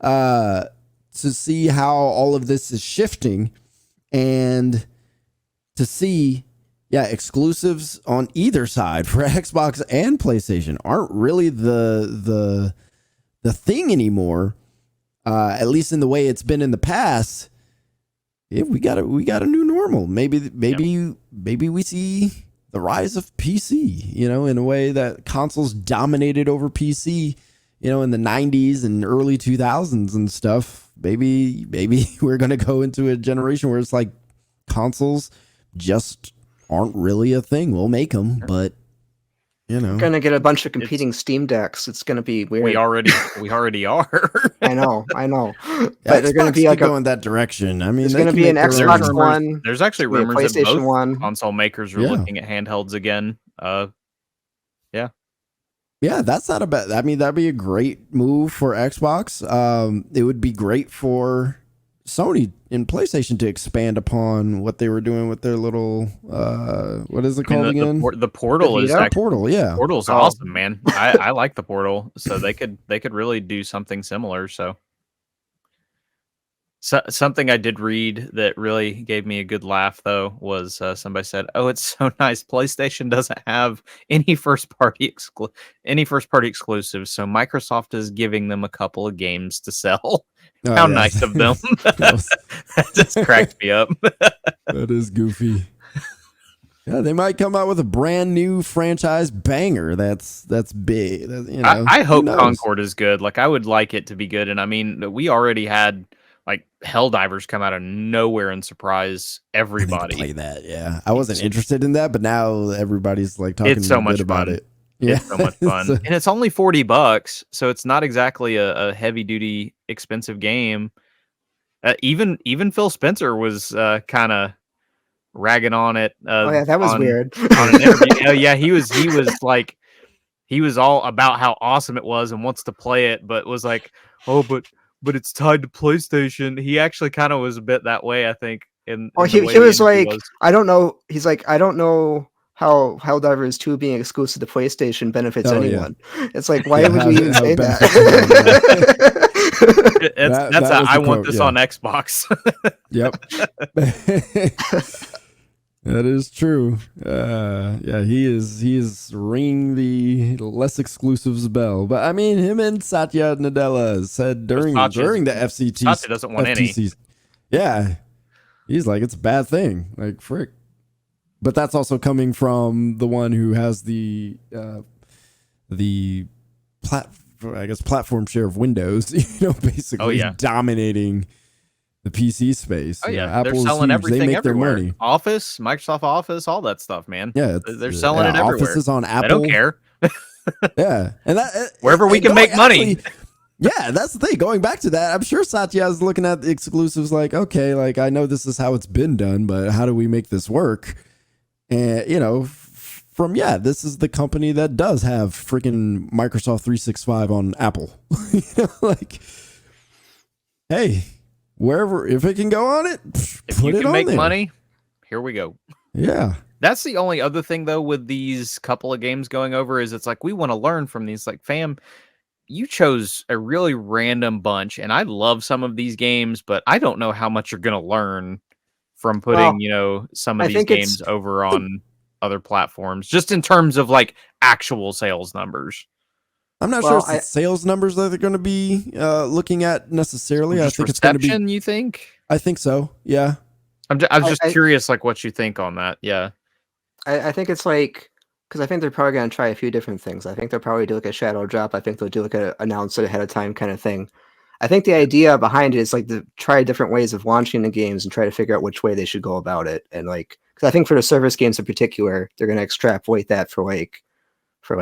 to see how all of this is shifting and to see, exclusives on either side for Xbox and PlayStation aren't really the thing anymore. At least in the way it's been in the past, we got a new normal. Maybe we see the rise of PC, in a way that consoles dominated over PC, in the 90s and early 2000s and stuff. Maybe we're going to go into a generation where it's like consoles just aren't really a thing. We'll make them, but you know, we're gonna get a bunch of competing Steam Decks. It's gonna be weird. We already are. I know. But they're gonna be like going that direction. I mean, there's gonna be an Xbox One. There's actually rumors that both console makers are looking at handhelds again. Yeah, that's not a bad. I mean, that'd be a great move for Xbox. It would be great for Sony and PlayStation to expand upon what they were doing with their little what is it called again? The Portal is Portal, yeah. Portal's awesome, man. I like the Portal, so they could really do something similar. So something I did read that really gave me a good laugh though was somebody said, "Oh, it's so nice. PlayStation doesn't have any first party exclusives, so Microsoft is giving them a couple of games to sell." How nice of them. That just cracked me up. That is goofy. Yeah, they might come out with a brand new franchise banger. That's big. You know, I hope Concord is good. Like, I would like it to be good. And I mean, we already had like Helldivers come out of nowhere and surprise everybody. Play that, yeah. I wasn't interested in that, but now everybody's like talking so much about it. Yeah. It's so much fun. And it's only $40, so it's not exactly a heavy duty expensive game. Even Phil Spencer was kind of ragging on it. That was weird. On an interview. Yeah, he was like, he was all about how awesome it was and wants to play it, but was like, oh, but it's tied to PlayStation. He actually kind of was a bit that way, I think. He was like, I don't know. He's like, I don't know how Helldivers 2 being exclusive to PlayStation benefits anyone. Yeah. It's like, why would you even say that? I want this on Xbox. Yep. That is true. He is ringing the less exclusives bell. But I mean, him and Satya Nadella said during the FCT. Satya doesn't want FTCs, any. Yeah, he's like, it's a bad thing. Like, frick. But that's also coming from the one who has the platform share of Windows. Basically dominating the PC space. Oh yeah, they're selling everything. They make everywhere. Their money. Office, Microsoft Office, all that stuff, man. Yeah, they're selling it everywhere. Office is on Apple. I don't care. Yeah, and that wherever we can make money. Yeah, that's the thing. Going back to that, I'm sure Satya is looking at the exclusives like, okay, like I know this is how it's been done, but how do we make this work? And this is the company that does have freaking Microsoft 365 on Apple. Hey. Wherever, if it can go on it, if you can make money, here we go. Yeah. That's the only other thing, though, with these couple of games going over is it's like, we want to learn from these. Like, fam, you chose a really random bunch, and I love some of these games, but I don't know how much you're going to learn from putting, some of these games over on other platforms, just in terms of, like, actual sales numbers. I'm not sure it's the sales numbers that they're going to be looking at necessarily. I think it's going to be. You think? I think so. Yeah. I'm just curious, like, what you think on that. Yeah. I think it's like, because I think they're probably going to try a few different things. I think they'll probably do like a shadow drop. I think they'll do like a announce it ahead of time kind of thing. I think the idea behind it is like to try different ways of launching the games and try to figure out which way they should go about it. And like, because I think for the service games in particular, they're going to extrapolate that for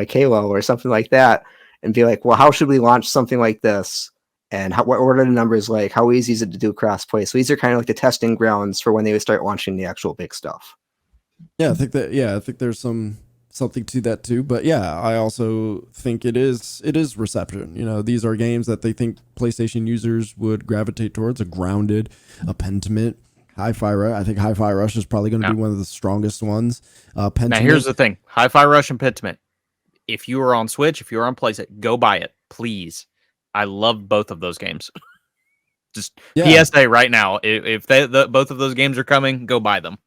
Halo or something like that. And be like, well, how should we launch something like this? And what are the numbers like? How easy is it to do crossplay? So these are kind of like the testing grounds for when they would start launching the actual big stuff. Yeah, I think there's something to that too. But yeah, I also think it is reception. These are games that they think PlayStation users would gravitate towards. A Grounded, a Pentiment, Hi-Fi Rush. I think Hi-Fi Rush is probably going to be one of the strongest ones. Pentiment. Now here's the thing: Hi-Fi Rush and Pentiment. If you are on Switch, if you're on PlayStation, go buy it, please. I love both of those games. Just PSA right now. If both of those games are coming, go buy them.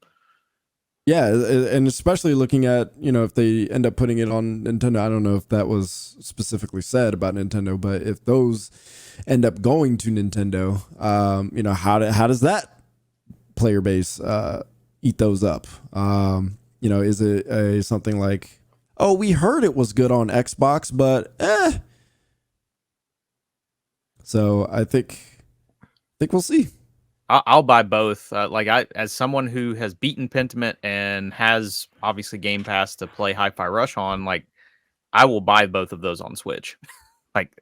Yeah, and especially looking at, if they end up putting it on Nintendo, I don't know if that was specifically said about Nintendo, but if those end up going to Nintendo, how does that player base eat those up? Is it something like, oh, we heard it was good on Xbox, but So I think we'll see. I'll buy both. As someone who has beaten Pentiment and has obviously Game Pass to play Hi-Fi Rush on, like I will buy both of those on Switch. Like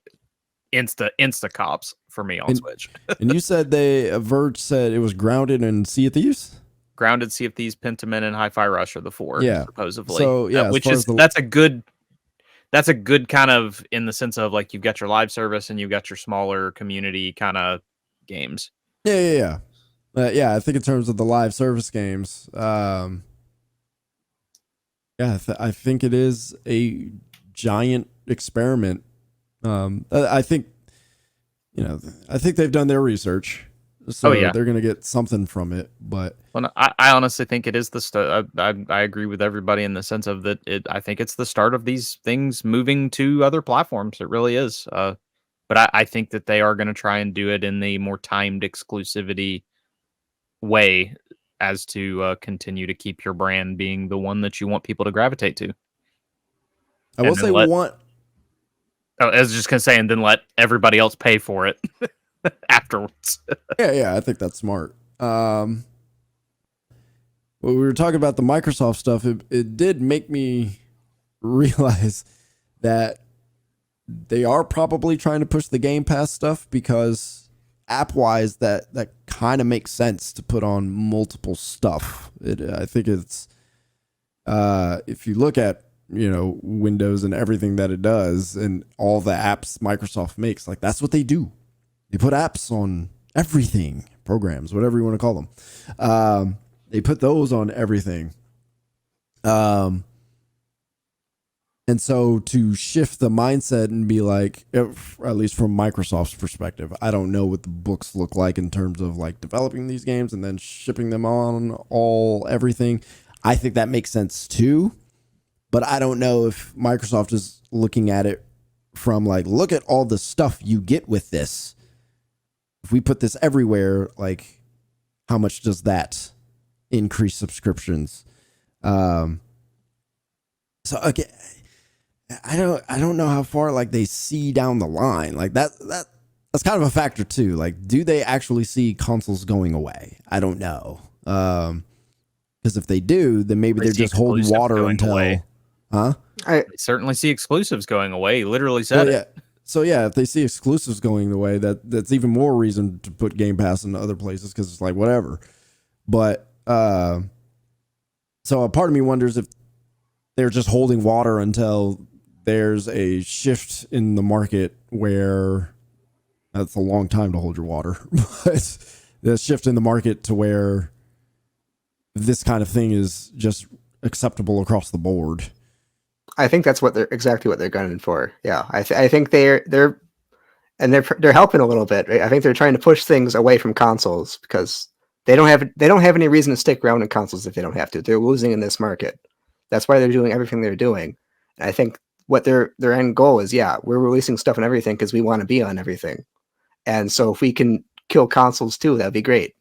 insta cops for me on Switch. And you said Verge said it was Grounded and Sea of Thieves? Grounded, Sea of Thieves, Pentiment, and Hi-Fi Rush are the 4, supposedly. So yeah, that's a good kind of, in the sense of like you've got your live service and you've got your smaller community kind of games. Yeah. I think in terms of the live service games, I think it is a giant experiment. I think they've done their research, so they're going to get something from it. But I honestly think it is the start. I agree with everybody in the sense of that. I think it's the start of these things moving to other platforms. It really is. But I think that they are going to try and do it in the more timed exclusivity way, as to continue to keep your brand being the one that you want people to gravitate to. I will say one. I was just going to say, and then let everybody else pay for it afterwards. Yeah, I think that's smart. When we were talking about the Microsoft stuff, it did make me realize that they are probably trying to push the Game Pass stuff, because app-wise, that kind of makes sense to put on multiple stuff. I think it's if you look at Windows and everything that it does and all the apps Microsoft makes, like that's what they do. They put apps on everything, programs, whatever you want to call them. They put those on everything. And so to shift the mindset and be like, at least from Microsoft's perspective, I don't know what the books look like in terms of like developing these games and then shipping them on everything. I think that makes sense too. But I don't know if Microsoft is looking at it from like, look at all the stuff you get with this. If we put this everywhere, like how much does that increase subscriptions? So again, I don't know how far like they see down the line. Like that's kind of a factor too. Like, do they actually see consoles going away? I don't know. Because if they do, then maybe they're just holding water until. Huh? I certainly see exclusives going away. He literally said it. So yeah, if they see exclusives going away, that's even more reason to put Game Pass in other places, because it's like whatever. But so a part of me wonders if they're just holding water until there's a shift in the market where that's a long time to hold your water, but the shift in the market to where this kind of thing is just acceptable across the board. I think that's exactly what they're gunning for. Yeah, I think they're helping a little bit. Right? I think they're trying to push things away from consoles, because they don't have any reason to stick around in consoles if they don't have to. They're losing in this market. That's why they're doing everything they're doing. And I think what their end goal is, we're releasing stuff on everything because we want to be on everything. And so if we can kill consoles too, that'd be great.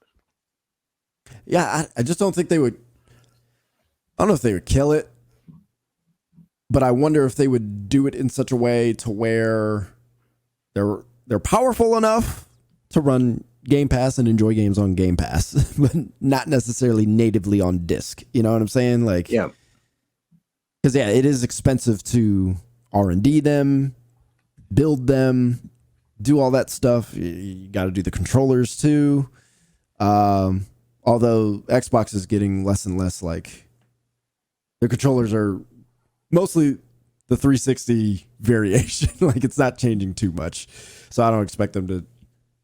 Yeah, I just don't think they would. I don't know if they would kill it, but I wonder if they would do it in such a way to where they're powerful enough to run Game Pass and enjoy games on Game Pass, but not necessarily natively on disc. You know what I'm saying? Like, yeah. Because it is expensive to R&D them, build them, do all that stuff. You got to do the controllers too. Although Xbox is getting less and less, like their controllers are mostly the 360 variation. Like it's not changing too much, so I don't expect them to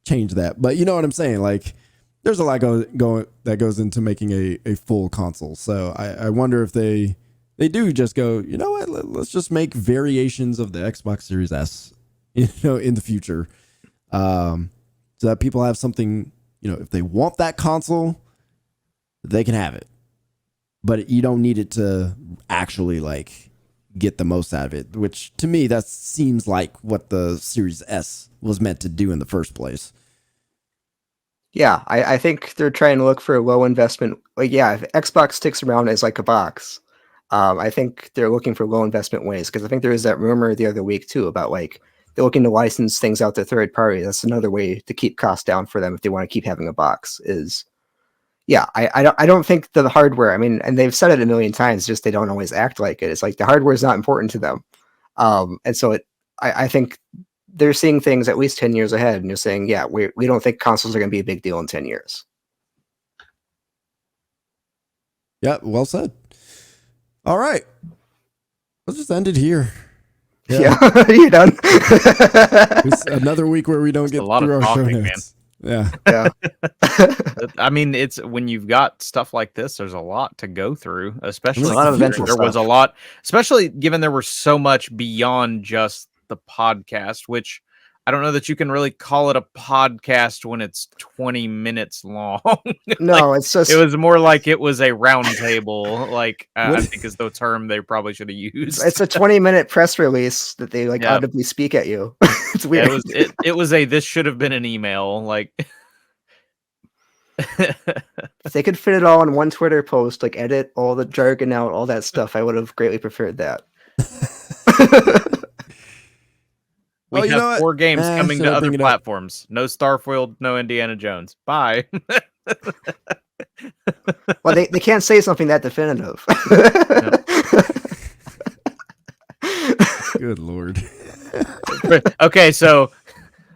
change that. But you know what I'm saying? Like there's a lot that goes into making a full console. So I wonder if they do just go, you know what, let's just make variations of the Xbox Series S, in the future, so that people have something, if they want that console, they can have it, but you don't need it to actually like get the most out of it, which to me, that seems like what the Series S was meant to do in the first place. Yeah, I think they're trying to look for a low investment. Like, if Xbox sticks around as like a box, I think they're looking for low investment ways, because I think there was that rumor the other week too about like they're looking to license things out to third party. That's another way to keep costs down for them if they want to keep having a box. I don't think the hardware. I mean, and they've said it a million times, just they don't always act like it. It's like the hardware is not important to them, and so I think they're seeing things at least 10 years ahead, and they're saying, yeah, we don't think consoles are going to be a big deal in 10 years. Yeah, well said. All right. Let's just end it here. Yeah, you're done. It's another week where we don't get a lot through of our talking, show man. notes. Yeah. I mean, it's when you've got stuff like this, there's a lot to go through, especially a lot of eventual there was stuff. a lot, especially given there was so much beyond just the podcast, which I don't know that you can really call it a podcast when it's 20 minutes long. No, it's just, it was more like it was a round table. Like I think is the term they probably should have used. It's a 20-minute press release that they audibly speak at you. It's weird. Yeah, it was this should have been an email. Like if they could fit it all in one Twitter post, like edit all the jargon out, all that stuff, I would have greatly preferred that. We have 4 games coming to other platforms. No Starfield, no Indiana Jones. Bye. Well, they can't say something that definitive. Good Lord. Okay, so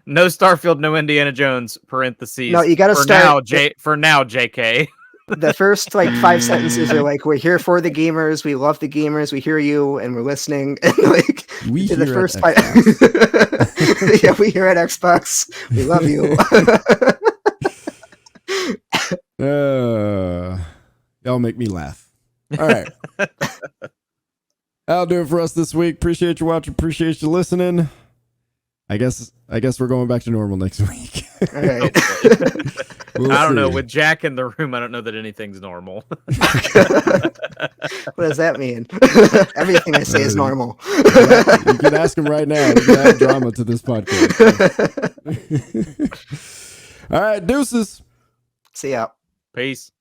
no Starfield, no Indiana Jones, parentheses. No, you got to start. For now, JK. The first 5 sentences are like, we're here for the gamers, we love the gamers, we hear you, and we're listening. And we hear the first 5. Yeah, we here at Xbox. We love you. Y'all make me laugh. All right. That'll do it for us this week. Appreciate you watching. Appreciate you listening. I guess we're going back to normal next week. All right. We'll I don't see. know. With Jack in the room, I don't know that anything's normal. What does that mean? Everything I say is normal. You can ask him right now. We can add drama to this podcast. All right, deuces. See ya. Peace.